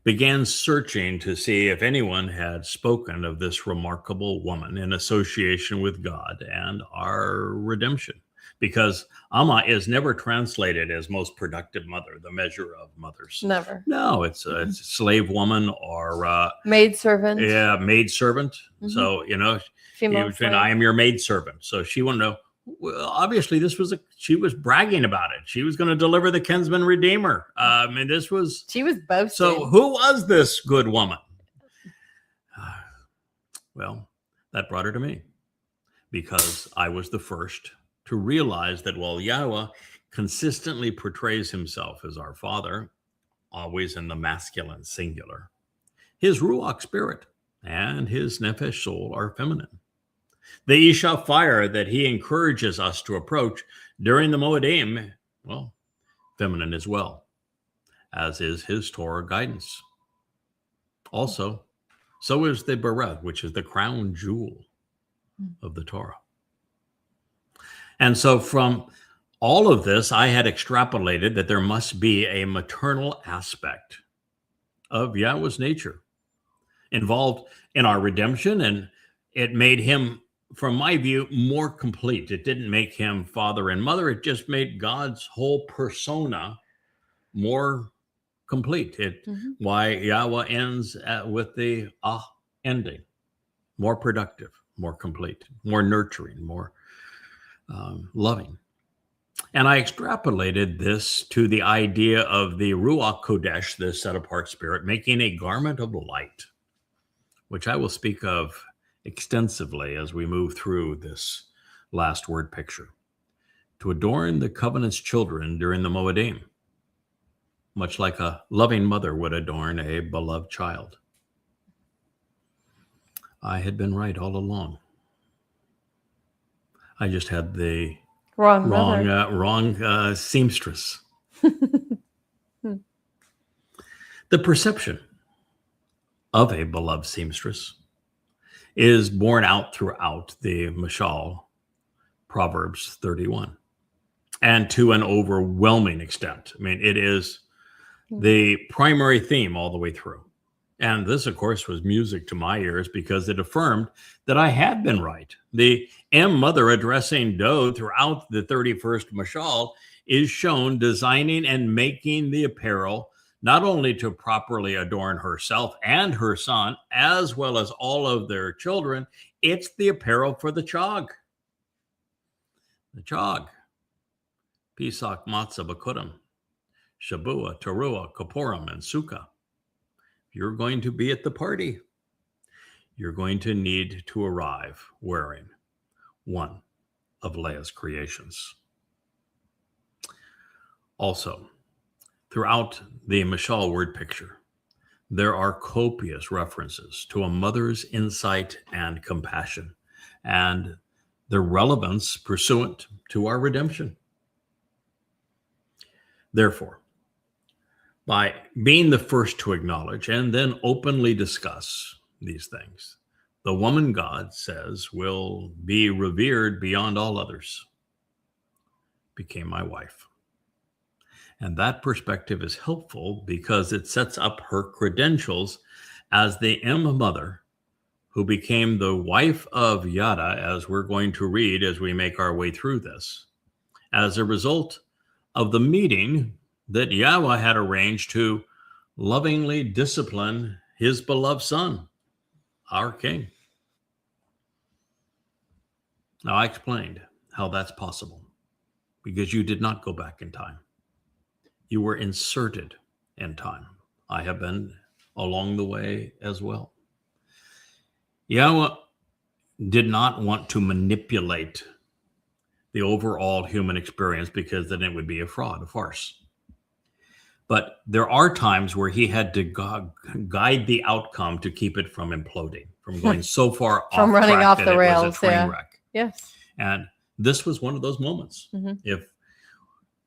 began searching to see if anyone had spoken of this remarkable woman in association with God and our redemption. Because Amah is never translated as most productive mother, the measure of mothers. Never. No, it's a slave woman or maid servant. Yeah, maid servant. So, Female slave. I am your maid servant. So she wanted to know. Well, obviously, she was bragging about it. She was going to deliver the kinsman redeemer. She was boasting. So who was this good woman? Well, that brought her to me, because I was the first to realize that while Yahowah consistently portrays himself as our father, always in the masculine singular, his Ruach spirit and his Nefesh soul are feminine. The Isha fire that he encourages us to approach during the Moedim, well, feminine as well, as is his Torah guidance. Also, so is the Bereth, which is the crown jewel of the Torah. And so from all of this, I had extrapolated that there must be a maternal aspect of Yahowah's nature involved in our redemption, and it made him, from my view, more complete. It didn't make him father and mother. It just made God's whole persona more complete. Why Yahowah ends with the ending. More productive, more complete, more nurturing, more loving. And I extrapolated this to the idea of the Ruach Kodesh, the set-apart spirit, making a garment of light, which I will speak of extensively as we move through this last word picture, to adorn the covenant's children during the Moedim, much like a loving mother would adorn a beloved child. I had been right all along. I just had the wrong seamstress. The perception of a beloved seamstress is borne out throughout the Mashal, Proverbs 31, and to an overwhelming extent. I mean, it is the primary theme all the way through. And this, of course, was music to my ears, because it affirmed that I had been right. The mother addressing Dod throughout the 31st Mashal is shown designing and making the apparel, not only to properly adorn herself and her son, as well as all of their children. It's the apparel for the chog. The chog. Pesach, Matzah, Bakurim, Shabua, Teruah, Kippurim, and Sukkah. If you're going to be at the party, you're going to need to arrive wearing one of Leah's creations. Also, throughout the Mashal word picture, there are copious references to a mother's insight and compassion and their relevance pursuant to our redemption. Therefore, by being the first to acknowledge and then openly discuss these things, the woman God says will be revered beyond all others, became my wife. And that perspective is helpful because it sets up her credentials as the mother who became the wife of Yada, as we're going to read as we make our way through this, as a result of the meeting that Yahowah had arranged to lovingly discipline his beloved son, our king. Now, I explained how that's possible because you did not go back in time. You were inserted in time. I have been along the way as well. Yahowah did not want to manipulate the overall human experience because then it would be a fraud, a farce. But there are times where he had to guide the outcome to keep it from imploding, from going so far from off running track off that the it rails. was a train wreck. Yes. And this was one of those moments. Mm-hmm.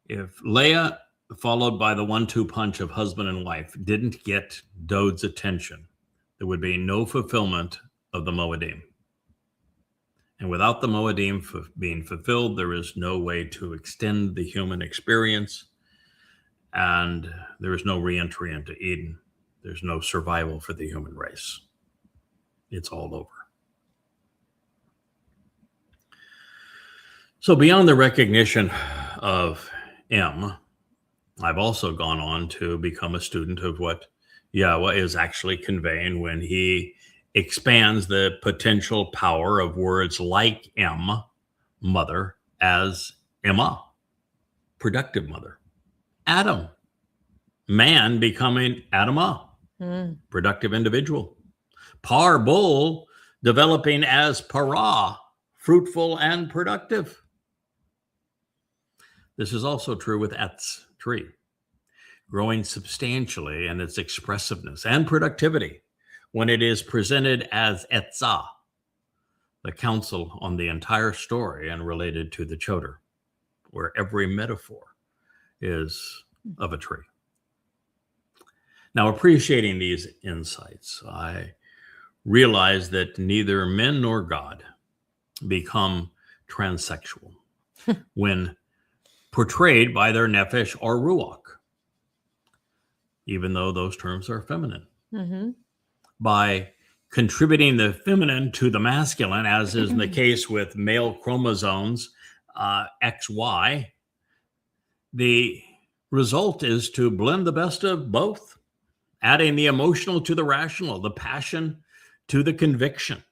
If Leah, followed by the 1-2 punch of husband and wife, didn't get Dod's attention, there would be no fulfillment of the Moedim. And without the Moedim being fulfilled, there is no way to extend the human experience. And there is no reentry into Eden. There's no survival for the human race. It's all over. So beyond the recognition of I've also gone on to become a student of what Yahowah is actually conveying when he expands the potential power of words like mother, as Amah, productive mother. Adam, man becoming Adamah, productive individual. Par, bull, developing as para, fruitful and productive. This is also true with Etz, tree, growing substantially in its expressiveness and productivity when it is presented as Etzah, the counsel on the entire story and related to the Choder, where every metaphor is of a tree. Now, appreciating these insights, I realize that neither men nor God become transsexual when portrayed by their nefesh or ruach, even though those terms are feminine. Mm-hmm. By contributing the feminine to the masculine, as is in the case with male chromosomes, XY, the result is to blend the best of both, adding the emotional to the rational, the passion to the conviction.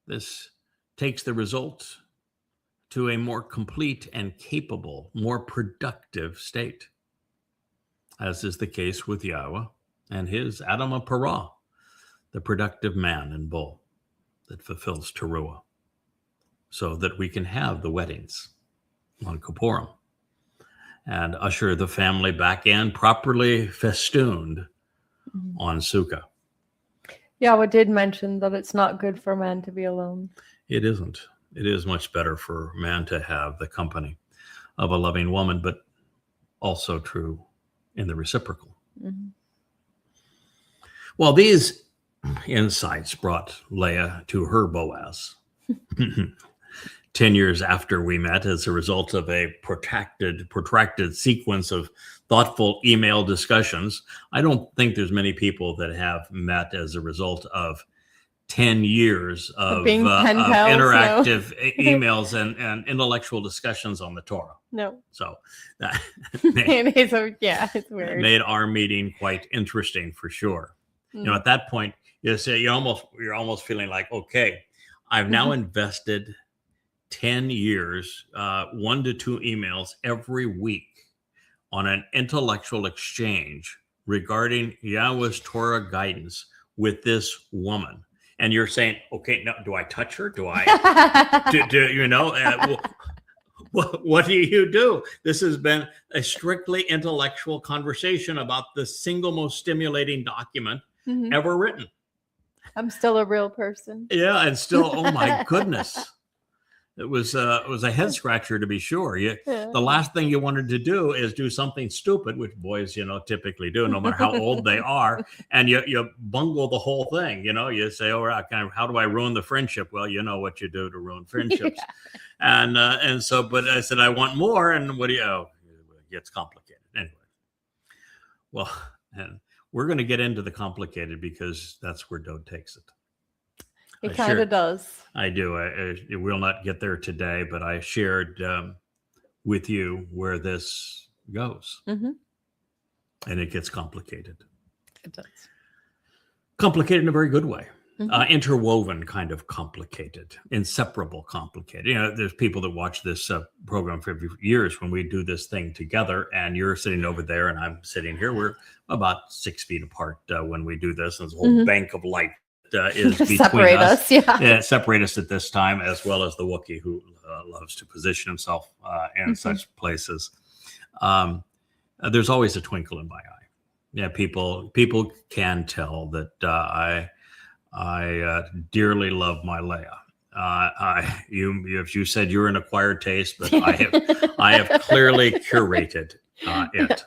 This takes the result to a more complete and capable, more productive state, as is the case with Yahowah and his Adamah Parah, the productive man and bull that fulfills Teruah, so that we can have the weddings on Kippurim and usher the family back in properly festooned on Sukkah. Yahowah did mention that it's not good for man to be alone. It isn't. It is much better for man to have the company of a loving woman, but also true in the reciprocal. Mm-hmm. Well, these insights brought Leah to her Boaz 10 years after we met as a result of a protracted sequence of thoughtful email discussions. I don't think there's many people that have met as a result of 10 years of interactive emails and intellectual discussions on the Torah. No. So that it's weird. Made our meeting quite interesting for sure. You know, at that point, you're almost feeling like, okay, I've now invested 10 years, 1 to 2 emails every week on an intellectual exchange regarding Yahweh's Torah guidance with this woman. And you're saying, okay, now do I touch her? Do I, what do you do? This has been a strictly intellectual conversation about the single most stimulating document ever written. I'm still a real person. Yeah, and still, oh my goodness. It was a head scratcher, to be sure. The last thing you wanted to do is do something stupid, which boys, typically do, no matter how old they are, and you bungle the whole thing. You say, "Oh, how do I ruin the friendship?" Well, you know what you do to ruin friendships, and so. But I said, I want more, and what do you? Oh, it gets complicated anyway. Well, and we're going to get into the complicated because that's where Dode takes it. It kind of does. I do. I will not get there today, but I shared with you where this goes. And it gets complicated. It does. Complicated in a very good way. Interwoven kind of complicated. Inseparable complicated. There's people that watch this program for years when we do this thing together, and you're sitting over there and I'm sitting here. We're about 6 feet apart when we do this. And there's a whole bank of light is between separate us. Separate us at this time, as well as the Wookiee who loves to position himself in such places. There's always a twinkle in my eye. Yeah, people can tell that I dearly love my Leah. You said you're an acquired taste, but I have clearly curated it.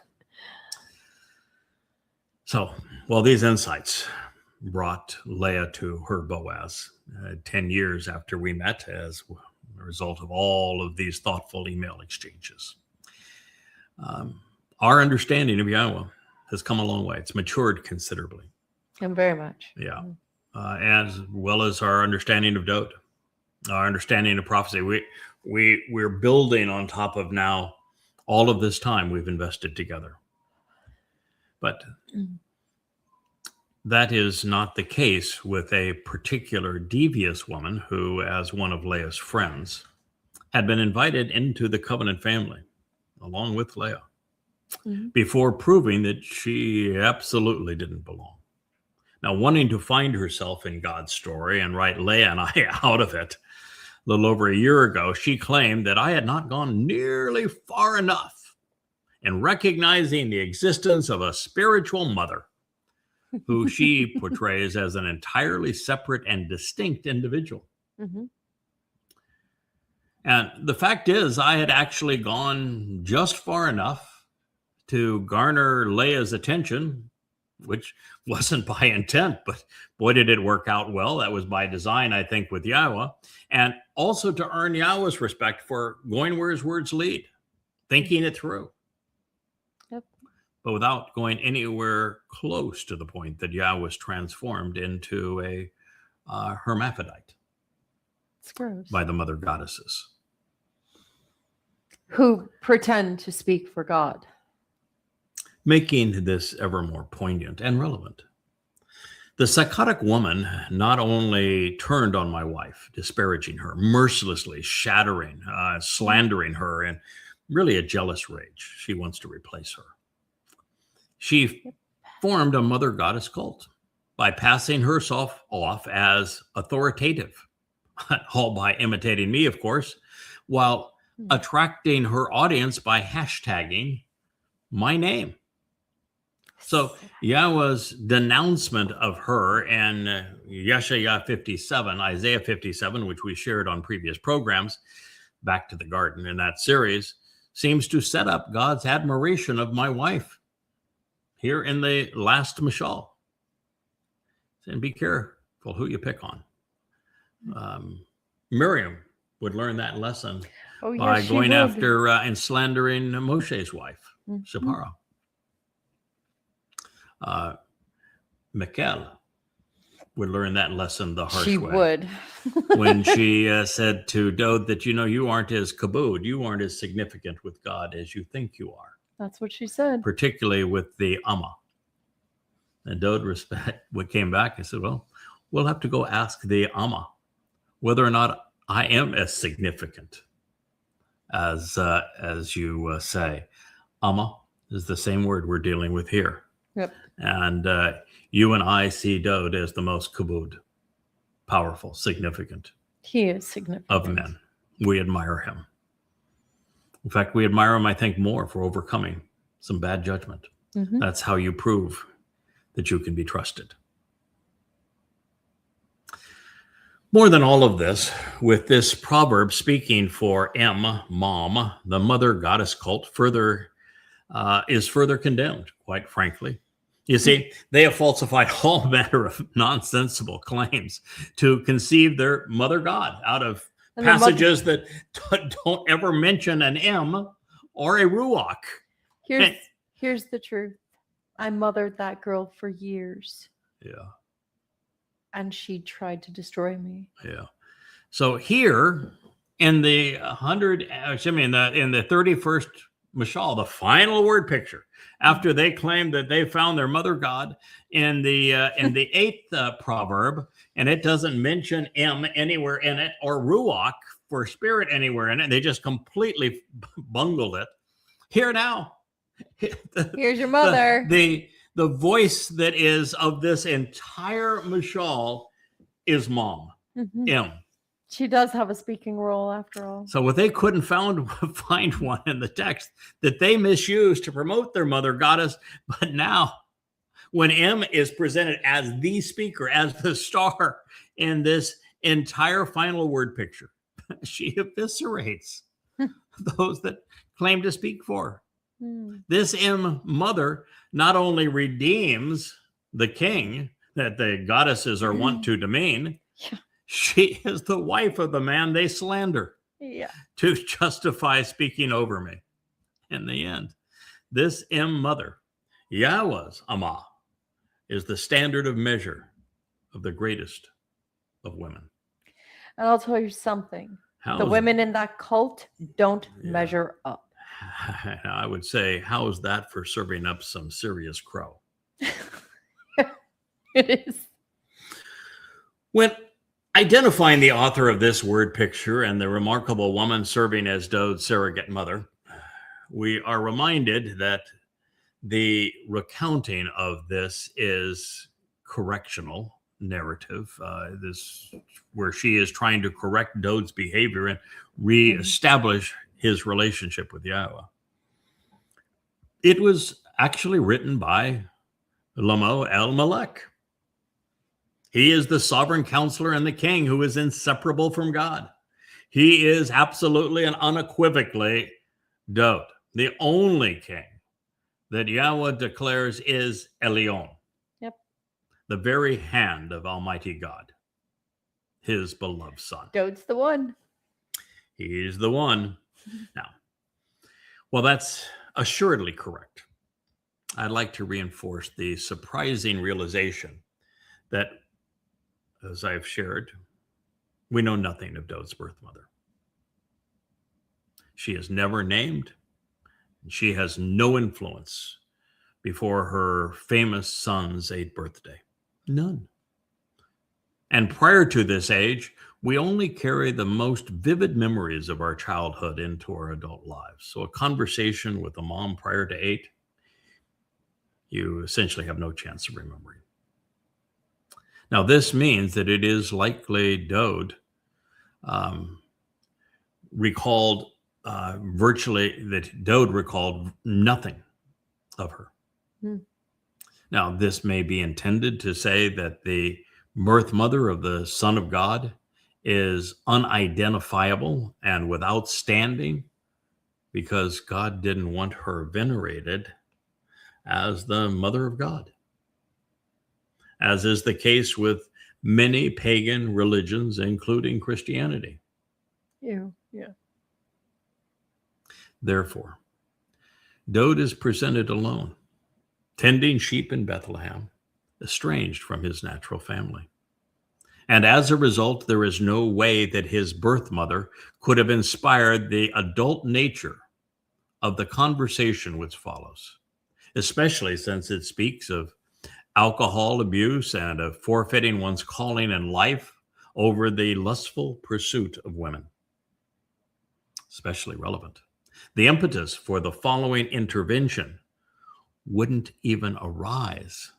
So, well, these insights brought Leah to her Boaz 10 years after we met as a result of all of these thoughtful email exchanges. Our understanding of Yahowah has come a long way. It's matured considerably. And very much. Yeah. As well as our understanding of Dode, our understanding of prophecy. We're building on top of now all of this time we've invested together. But that is not the case with a particular devious woman who, as one of Leah's friends, had been invited into the covenant family along with Leah before proving that she absolutely didn't belong. Now, wanting to find herself in God's story and write Leah and I out of it, a little over a year ago, she claimed that I had not gone nearly far enough in recognizing the existence of a spiritual mother who she portrays as an entirely separate and distinct individual. And the fact is, I had actually gone just far enough to garner Leah's attention, which wasn't by intent, but boy, did it work out well. That was by design, I think, with Yahowah, and also to earn Yahowah's respect for going where his words lead, thinking it through. But without going anywhere close to the point that Yahowah was transformed into a hermaphrodite by the mother goddesses. Who pretend to speak for God. Making this ever more poignant and relevant. The psychotic woman not only turned on my wife, disparaging her, mercilessly shattering, slandering her, and really a jealous rage. She wants to replace her. She formed a mother goddess cult by passing herself off as authoritative, all by imitating me, of course, while attracting her audience by hashtagging my name. So Yahowah's denouncement of her in Yeshayah 57, Isaiah 57, which we shared on previous programs, Back to the Garden in that series, seems to set up God's admiration of my wife here in the last mashal. And be careful who you pick on. Miriam would learn that lesson by going after and slandering Moshe's wife, Shipporah. Michal would learn that lesson the harsh way. She would. When she said to Dode that, you aren't as kabod, you aren't as significant with God as you think you are. That's what she said. Particularly with the Amah. And Dode came back and said, well, we'll have to go ask the Amah whether or not I am as significant as you say. Amah is the same word we're dealing with here. Yep. And you and I see Dode as the most kabod, powerful, significant He is significant. of men. We admire him. In fact, we admire him, I think, more for overcoming some bad judgment. Mhm. That's how you prove that you can be trusted. More than all of this, with this proverb speaking for mom, the mother goddess cult is further condemned, quite frankly. You see, they have falsified all manner of nonsensical claims to conceive their mother god out of And their passages that don't ever mention an M or a ruach. Here's the truth. I mothered that girl for years, Yeah, and she tried to destroy me. yeah. So here in the 31st mashal, the final word picture, after they claimed that they found their mother god in the 8th proverb, and it doesn't mention M anywhere in it or ruach for spirit anywhere in it. They just completely bungled it. Here now, Here's your mother. The voice that is of this entire mashal is mom, Mhm. M. She does have a speaking role after all. So what they couldn't find one in the text that they misused to promote their mother goddess, but now when M is presented as the speaker, as the star in this entire final word picture, she eviscerates those that claim to speak for her. This M mother not only redeems the king that the goddesses are wont to demean, Yeah. she is the wife of the man they slander to justify speaking over me. In the end, this M mother, Yahowah's Amah, is the standard of measure of the greatest of women. And I'll tell you something. The women in that cult don't measure up. I would say, how is that for serving up some serious crow? It is. When identifying the author of this word picture and the remarkable woman serving as Dode's surrogate mother, we are reminded that the recounting of this is correctional narrative. This where she is trying to correct Dode's behavior and reestablish his relationship with Yahowah. It was actually written by Lamo el-Melech. He is the sovereign counselor and the king who is inseparable from God. He is absolutely and unequivocally Dode, the only king that Yahowah declares is Elyon. Yep. The very hand of Almighty God, his beloved son. Dode's the one. He's the one. Now, well, that's assuredly correct. I'd like to reinforce the surprising realization that, as I've shared, we know nothing of Dode's birth mother. She is never named. She has no influence before her famous son's 8th birthday. None. And prior to this age, we only carry the most vivid memories of our childhood into our adult lives. So a conversation with a mom prior to 8, you essentially have no chance of remembering. Now, this means that it is likely Dode recalled nothing of her. Now, this may be intended to say that the birth mother of the Son of God is unidentifiable and without standing because God didn't want her venerated as the mother of God, as is the case with many pagan religions, including Christianity. Yeah. Therefore, Dode is presented alone, tending sheep in Bethlehem, estranged from his natural family. And as a result, there is no way that his birth mother could have inspired the adult nature of the conversation which follows, especially since it speaks of alcohol abuse and of forfeiting one's calling in life over the lustful pursuit of women. Especially relevant. The impetus for the following intervention wouldn't even arise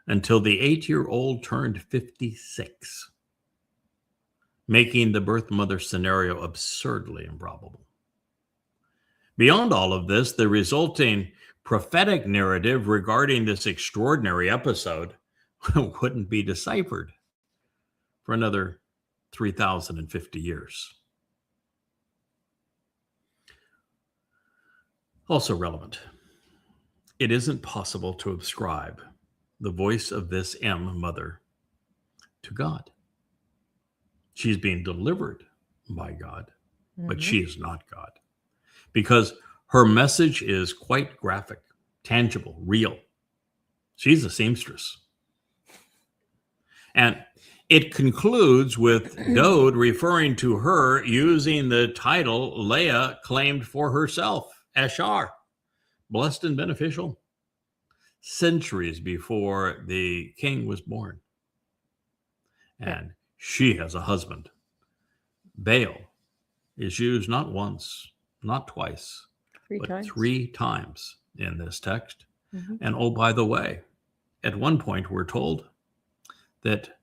until the 8-year-old turned 56, making the birth mother scenario absurdly improbable. Beyond all of this, the resulting prophetic narrative regarding this extraordinary episode wouldn't be deciphered for another 3,050 years. Also relevant, it isn't possible to ascribe the voice of this mother to God. She's being delivered by God, but she is not God, because her message is quite graphic, tangible, real. She's a seamstress. And it concludes with Dode referring to her using the title Leah claimed for herself, Ashar, blessed and beneficial, centuries before the king was born. And she has a husband. Baal is used not once, not twice, but 3 times in this text. And oh, by the way, at one point we're told that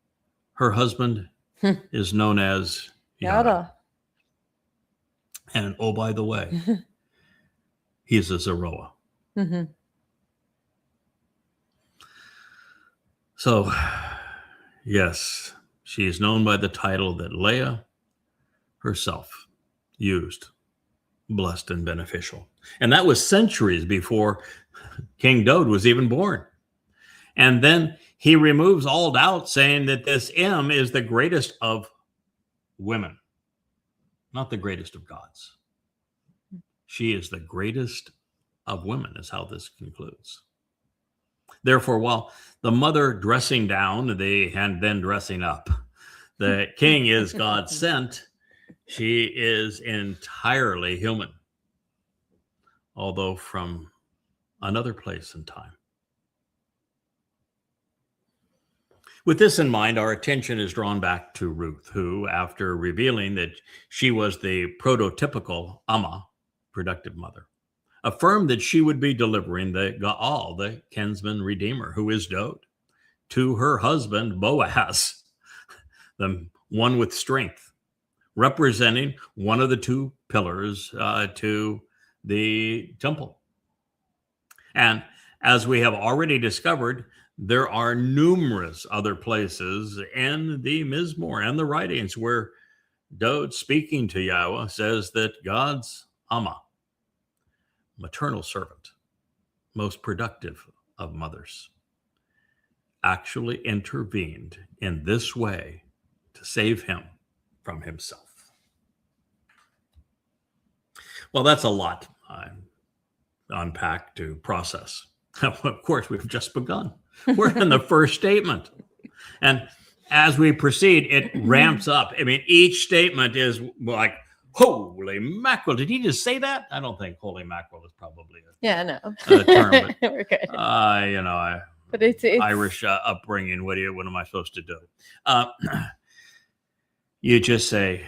her husband is known as Yahowah. And oh, by the way, he's a Zeroah. So, yes, she is known by the title that Leah herself used, blessed and beneficial. And that was centuries before King Dode was even born. And then he removes all doubt, saying that this is the greatest of women, not the greatest of gods. She is the greatest of women, is how this concludes. Therefore, while the mother dressing down and then dressing up, the king is God sent, she is entirely human, although from another place and time. With this in mind, our attention is drawn back to Ruth, who, after revealing that she was the prototypical Amah, productive mother, affirmed that she would be delivering the Gaal, the kinsman redeemer, who is Dode, to her husband Boaz, the one with strength, representing one of the 2 pillars to the temple. And as we have already discovered, there are numerous other places in the Mizmor and the writings where Dode, speaking to Yahowah, says that God's Amah, maternal servant, most productive of mothers, actually intervened in this way to save him from himself. Well, that's a lot to unpack, to process. Of course, we've just begun. We're in the first statement. And as we proceed, it ramps up. I mean, each statement is like, holy mackerel. Did he just say that? I don't think holy mackerel is probably a term. But, we're good. But it's Irish upbringing. What am I supposed to do? You just say,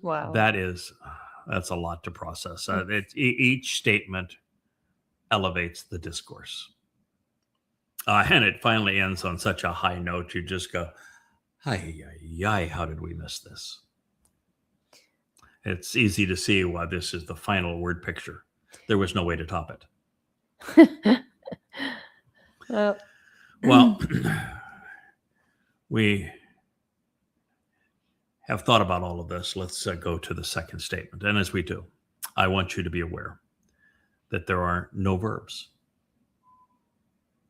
wow. That's a lot to process. Each statement elevates the discourse. And it finally ends on such a high note, you just go, how did we miss this? It's easy to see why this is the final word picture. There was no way to top it. Well, we have thought about all of this. Let's go to the second statement. And as we do, I want you to be aware that there are no verbs.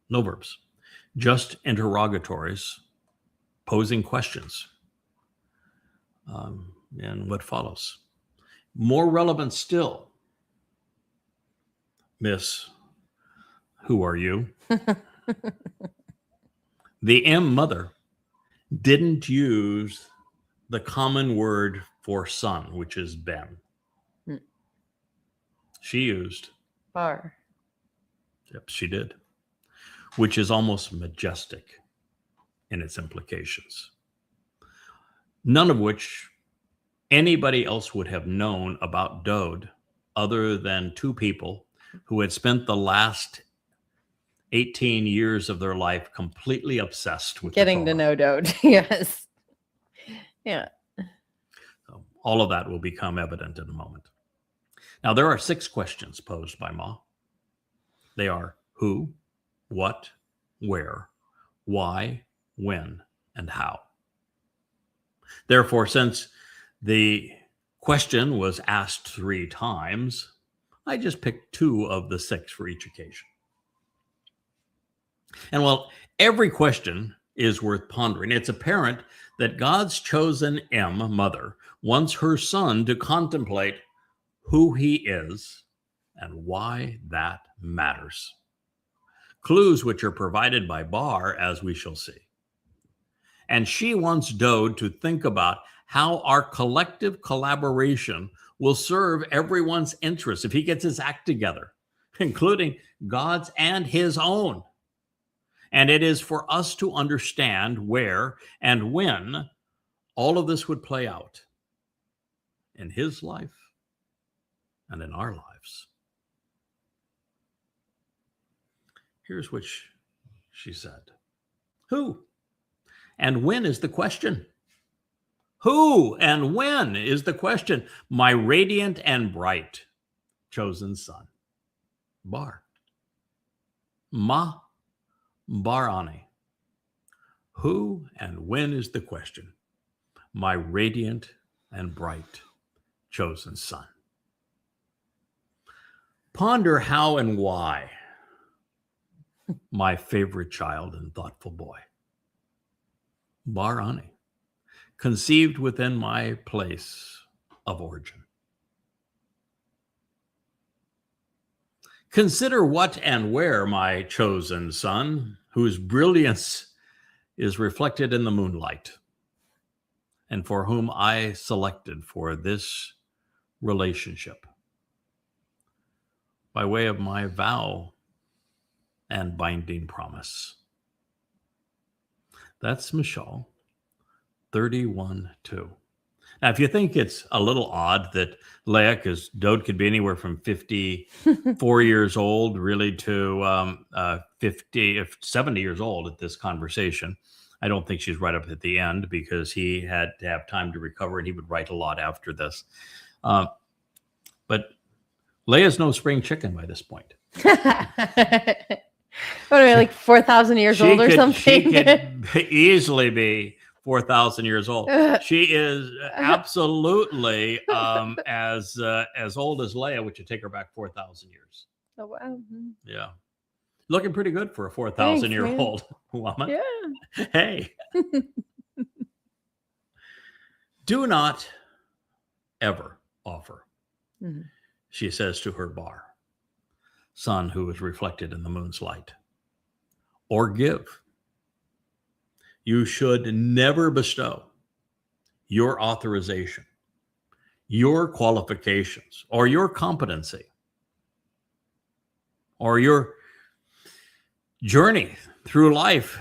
No verbs, just interrogatories posing questions and what follows. More relevant still, Miss, who are you? The mother didn't use the common word for son, which is ben. She used bar. Yep, she did. Which is almost majestic in its implications. none of which anybody else would have known about Dode other than two people who had spent the last 18 years of their life completely obsessed with Getting the to Torah. know Dode. Yes. Yeah. So all of that will become evident in a moment. Now, there are 6 questions posed by Ma. They are who, what, where, why, when, and how. Therefore, since the question was asked 3 times, I just picked 2 of the 6 for each occasion. And while every question is worth pondering, it's apparent that God's chosen mother wants her son to contemplate who he is and why that matters. Clues which are provided by Bar, as we shall see. And she wants Dode to think about how our collective collaboration will serve everyone's interests if he gets his act together, including God's and his own. And it is for us to understand where and when all of this would play out in his life and in our lives. Here's what she said. Who and when is the question? Who and when is the question? My radiant and bright chosen son. Bar. Ma Barani. Who and when is the question? My radiant and bright chosen son. Ponder how and why, my favorite child and thoughtful boy. Barani, conceived within my place of origin. Consider what and where, my chosen son, whose brilliance is reflected in the moonlight, and for whom I selected for this relationship, by way of my vow and binding promise. That's Mishal 31:2. Now, if you think it's a little odd that Leah, because Dode could be anywhere from 54 years old, really, to 70 years old at this conversation. I don't think she's right up at the end because he had to have time to recover and he would write a lot after this. But Leah's no spring chicken by this point. What are we, like 4,000 years old or something? She could easily be 4,000 years old. She is absolutely as old as Leah, which would take her back 4,000 years. Oh, wow. Yeah. Looking pretty good for a 4,000-year-old woman. Yeah. Hey. Do not ever offer, she says to her Bar, son who is reflected in the moon's light, or give. You should never bestow your authorization, your qualifications, or your competency, or your journey through life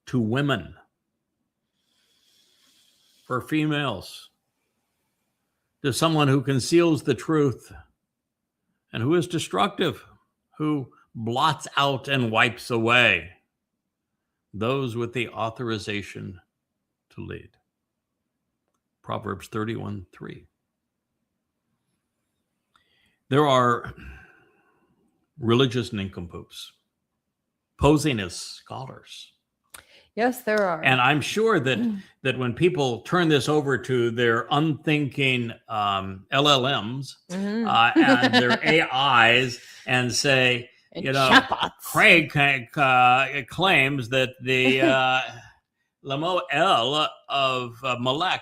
to women, for females, to someone who conceals the truth and who is destructive, who blots out and wipes away those with the authorization to lead. Proverbs 31:3. There are religious nincompoops posing as scholars. Yes, there are. And I'm sure that when people turn this over to their unthinking LLMs and their AIs and say, And you know, chatbots. Craig claims that the Lamo L of Malek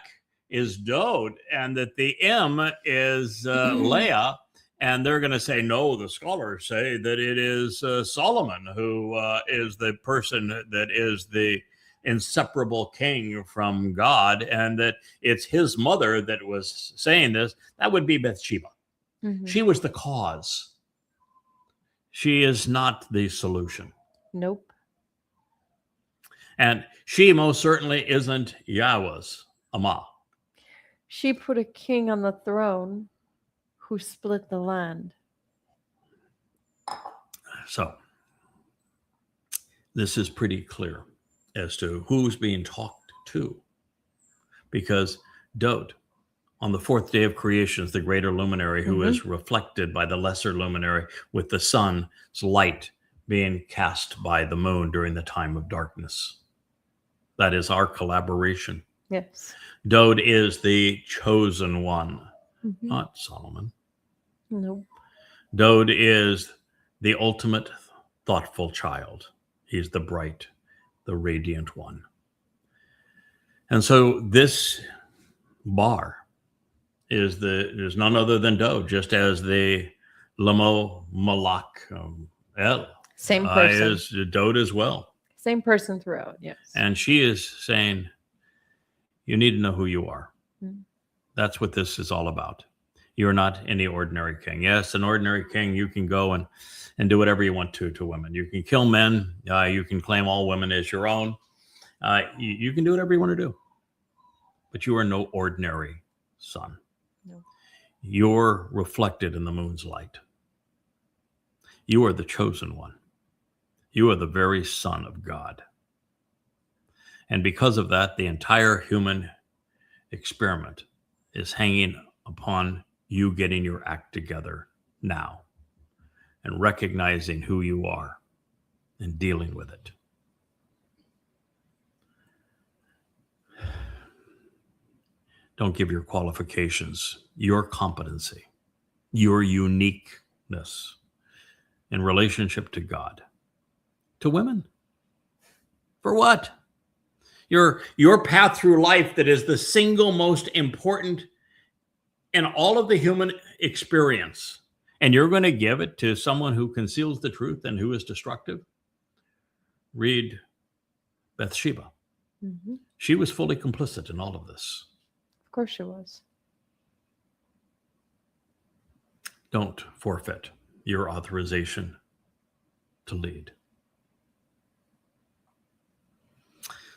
is Dode and that the M is Leah. And they're going to say, no, the scholars say that it is Solomon who is the person that is the inseparable king from God, and that it's his mother that was saying this. That would be Bathsheba. She was the cause. She is not the solution. Nope. And she most certainly isn't Yahowah's Amah. She put a king on the throne who split the land. So this is pretty clear as to who's being talked to, because Dode, on the fourth day of creation, is the greater luminary who is reflected by the lesser luminary, with the sun's light being cast by the moon during the time of darkness. That is our collaboration. Yes. Dode is the chosen one, not Solomon. Nope. Dode is the ultimate thoughtful child. He's the bright, the radiant one. And so this bar is none other than Dode, just as the Lamo Malak El Same person. is Dode as well. Same person throughout, yes. And she is saying, you need to know who you are. Mm. That's what this is all about. You're not any ordinary king. Yes, an ordinary king, you can go and do whatever you want to women. You can kill men. You can claim all women as your own. You can do whatever you want to do. But you are no ordinary son. No. You're reflected in the moon's light. You are the chosen one. You are the very Son of God. And because of that, the entire human experiment is hanging upon you getting your act together now and recognizing who you are and dealing with it. Don't give your qualifications, your competency, your uniqueness in relationship to God, to women. For what? Your path through life that is the single most important in all of the human experience, and you're going to give it to someone who conceals the truth and who is destructive? Read Bathsheba. Mm-hmm. She was fully complicit in all of this. Of course she was. Don't forfeit your authorization to lead.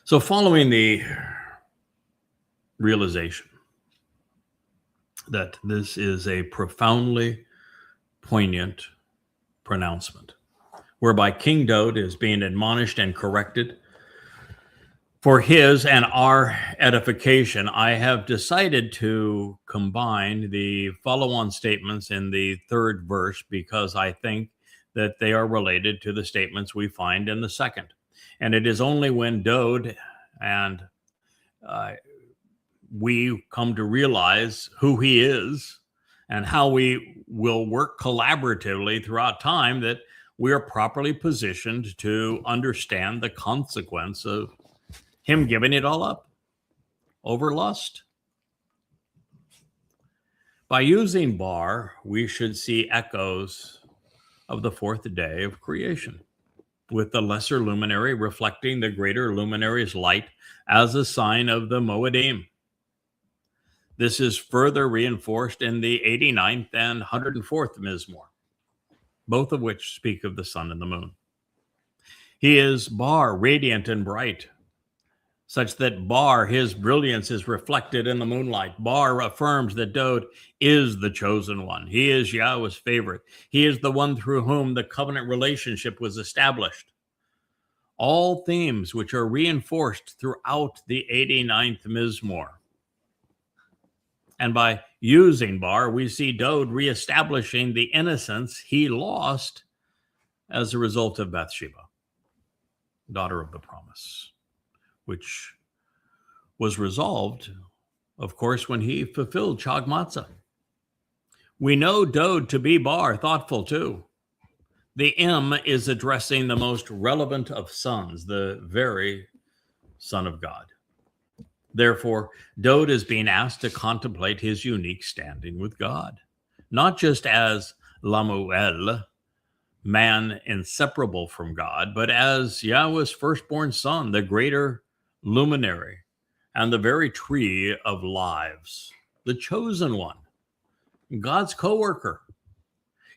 So following the realization that this is a profoundly poignant pronouncement, whereby King Dode is being admonished and corrected for his and our edification, I have decided to combine the follow-on statements in the third verse because I think that they are related to the statements we find in the second. And it is only when Dode and we come to realize who he is and how we will work collaboratively throughout time that we are properly positioned to understand the consequence of him giving it all up over lust. By using bar, we should see echoes of the fourth day of creation, with the lesser luminary reflecting the greater luminary's light as a sign of the Moedim. This is further reinforced in the 89th and 104th Mizmor, both of which speak of the sun and the moon. He is bar, radiant and bright, such that bar, his brilliance is reflected in the moonlight. Bar affirms that Dode is the chosen one. He is Yahweh's favorite. He is the one through whom the covenant relationship was established. All themes which are reinforced throughout the 89th Mizmor. And by using bar, we see Dode reestablishing the innocence he lost as a result of Bathsheba, daughter of the promise, which was resolved, of course, when he fulfilled Chag Matzah. We know Dode to be bar, thoughtful too. The M is addressing the most relevant of sons, the very Son of God. Therefore, Dode is being asked to contemplate his unique standing with God, not just as Lamuel, man inseparable from God, but as Yahweh's firstborn son, the greater luminary and the very tree of lives, the chosen one, God's coworker.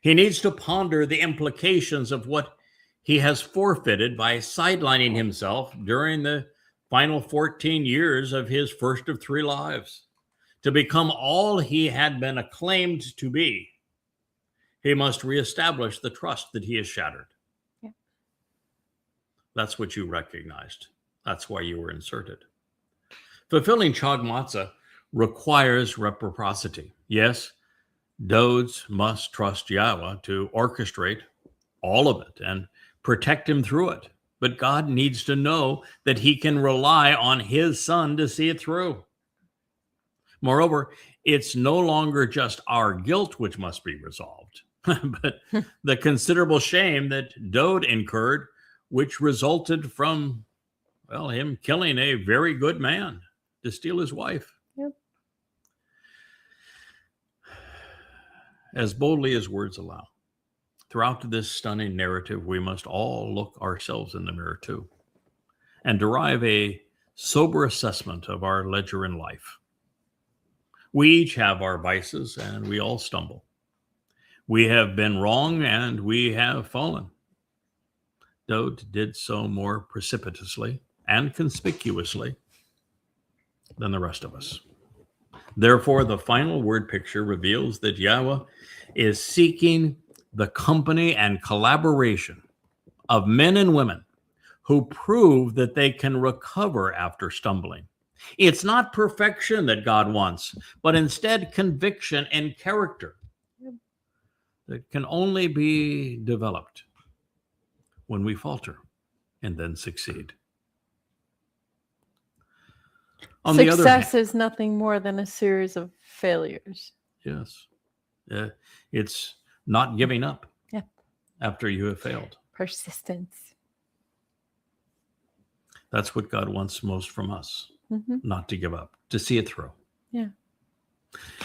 He needs to ponder the implications of what he has forfeited by sidelining himself during the final 14 years of his first of three lives, to become all he had been acclaimed to be, he must reestablish the trust that he has shattered. Yeah. That's what you recognized. That's why you were inserted. Fulfilling Chag Matzah requires reciprocity. Yes, Dodes must trust Yahowah to orchestrate all of it and protect him through it. But God needs to know that he can rely on his son to see it through. Moreover, it's no longer just our guilt which must be resolved, but the considerable shame that Dode incurred, which resulted from, well, him killing a very good man to steal his wife. Yep. As boldly as words allow, throughout this stunning narrative, we must all look ourselves in the mirror too and derive a sober assessment of our ledger in life. We each have our vices and we all stumble. We have been wrong and we have fallen. Dode did so more precipitously and conspicuously than the rest of us. Therefore, the final word picture reveals that Yahowah is seeking the company and collaboration of men and women who prove that they can recover after stumbling. It's not perfection that God wants, but instead conviction and character that can only be developed when we falter and then succeed. On the other hand, Success is nothing more than a series of failures. yes, it's not giving up Yep. after you have failed. Persistence. That's what God wants most from us, Mm-hmm. not to give up, to see it through. Yeah.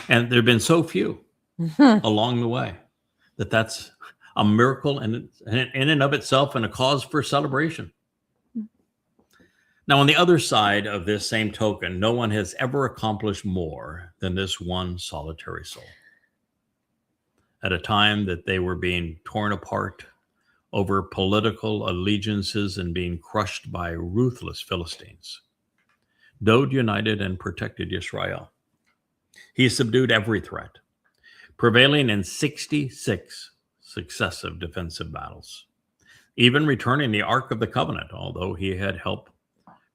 And there have been so few along the way that that's a miracle in and of itself and a cause for celebration. Now, on the other side of this same token, no one has ever accomplished more than this one solitary soul. At a time that they were being torn apart over political allegiances and being crushed by ruthless Philistines, Dode united and protected Israel. He subdued every threat, prevailing in 66 successive defensive battles, even returning the Ark of the Covenant, although he had help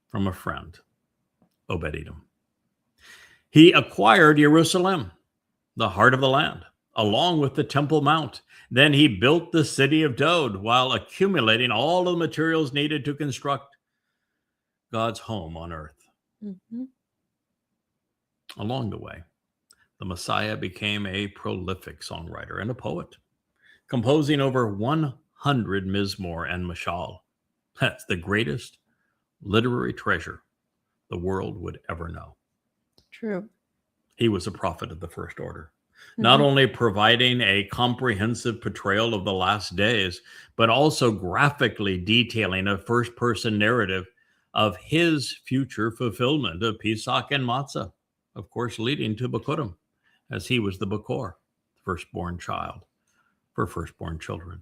from a friend, Obed-Edom. He acquired Jerusalem, the heart of the land, along with the Temple Mount. Then he built the city of Dode while accumulating all the materials needed to construct God's home on earth. Mm-hmm. Along the way, the Messiah became a prolific songwriter and a poet, composing over 100 Mizmor and Mashal. That's the greatest literary treasure the world would ever know. True. He was a prophet of the first order, not only providing a comprehensive portrayal of the last days, but also graphically detailing a first-person narrative of his future fulfillment of Pesach and Matzah, of course, leading to Bikurim, as he was the Bakor, firstborn child for firstborn children.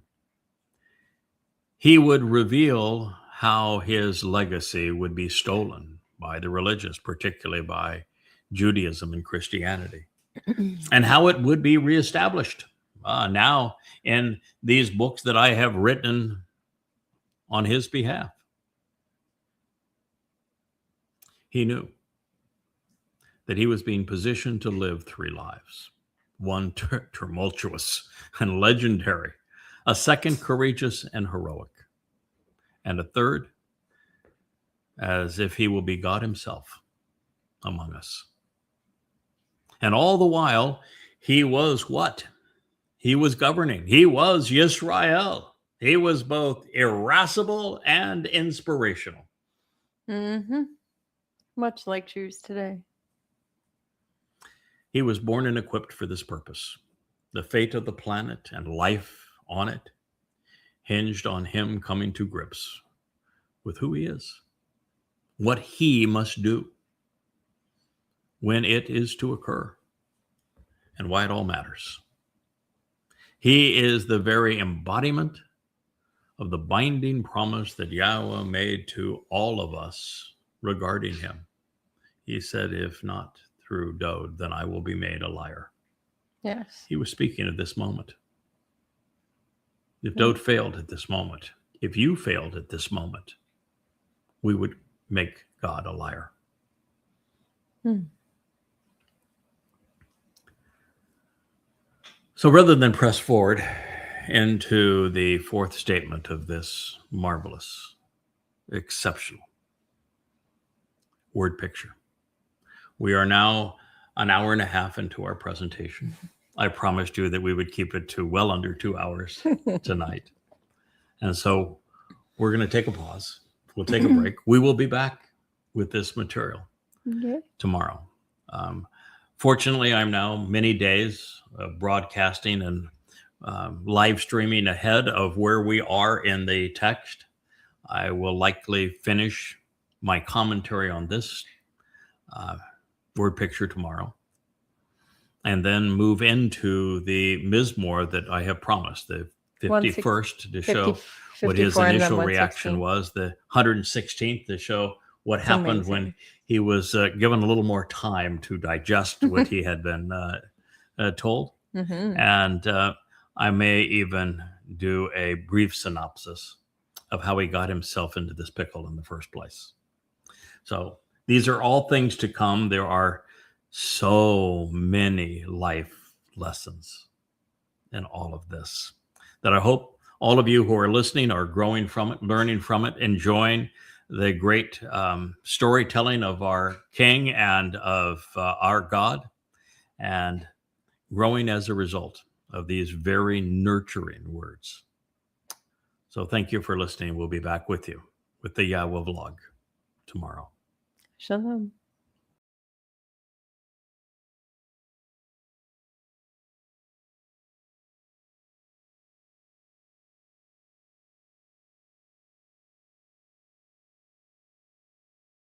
He would reveal how his legacy would be stolen by the religious, particularly by Judaism and Christianity, and how it would be reestablished now in these books that I have written on his behalf. He knew that he was being positioned to live three lives: one tumultuous and legendary, a second courageous and heroic, and a third as if he will be God himself among us. And all the while, he was what? He was governing. He was Yisrael. He was both irascible and inspirational. Mm-hmm. Much like Jews today. He was born and equipped for this purpose. The fate of the planet and life on it hinged on him coming to grips with who he is, what he must do, when it is to occur, and why it all matters. He is the very embodiment of the binding promise that Yahowah made to all of us regarding him. He said, if not through Dode, then I will be made a liar. Yes. He was speaking at this moment. If Dode failed at this moment, if you failed at this moment, we would make God a liar. So rather than press forward into the fourth statement of this marvelous, exceptional word picture, we are now an hour and a half into our presentation. I promised you that we would keep it to well under 2 hours tonight. And so we're going to take a pause. We'll take a break. We will be back with this material tomorrow. Fortunately, I'm now many days of broadcasting and live streaming ahead of where we are in the text. I will likely finish my commentary on this word picture tomorrow, and then move into the Mizmor that I have promised, the 51st, to show what his initial reaction was, the 116th to show what happened when he was given a little more time to digest what he had been told. And I may even do a brief synopsis of how he got himself into this pickle in the first place. So these are all things to come. There are so many life lessons in all of this that I hope all of you who are listening are growing from it, learning from it, enjoying the great storytelling of our King and of our God, and growing as a result of these very nurturing words. So thank you for listening. We'll be back with you with the Yahowah vlog tomorrow. Shalom.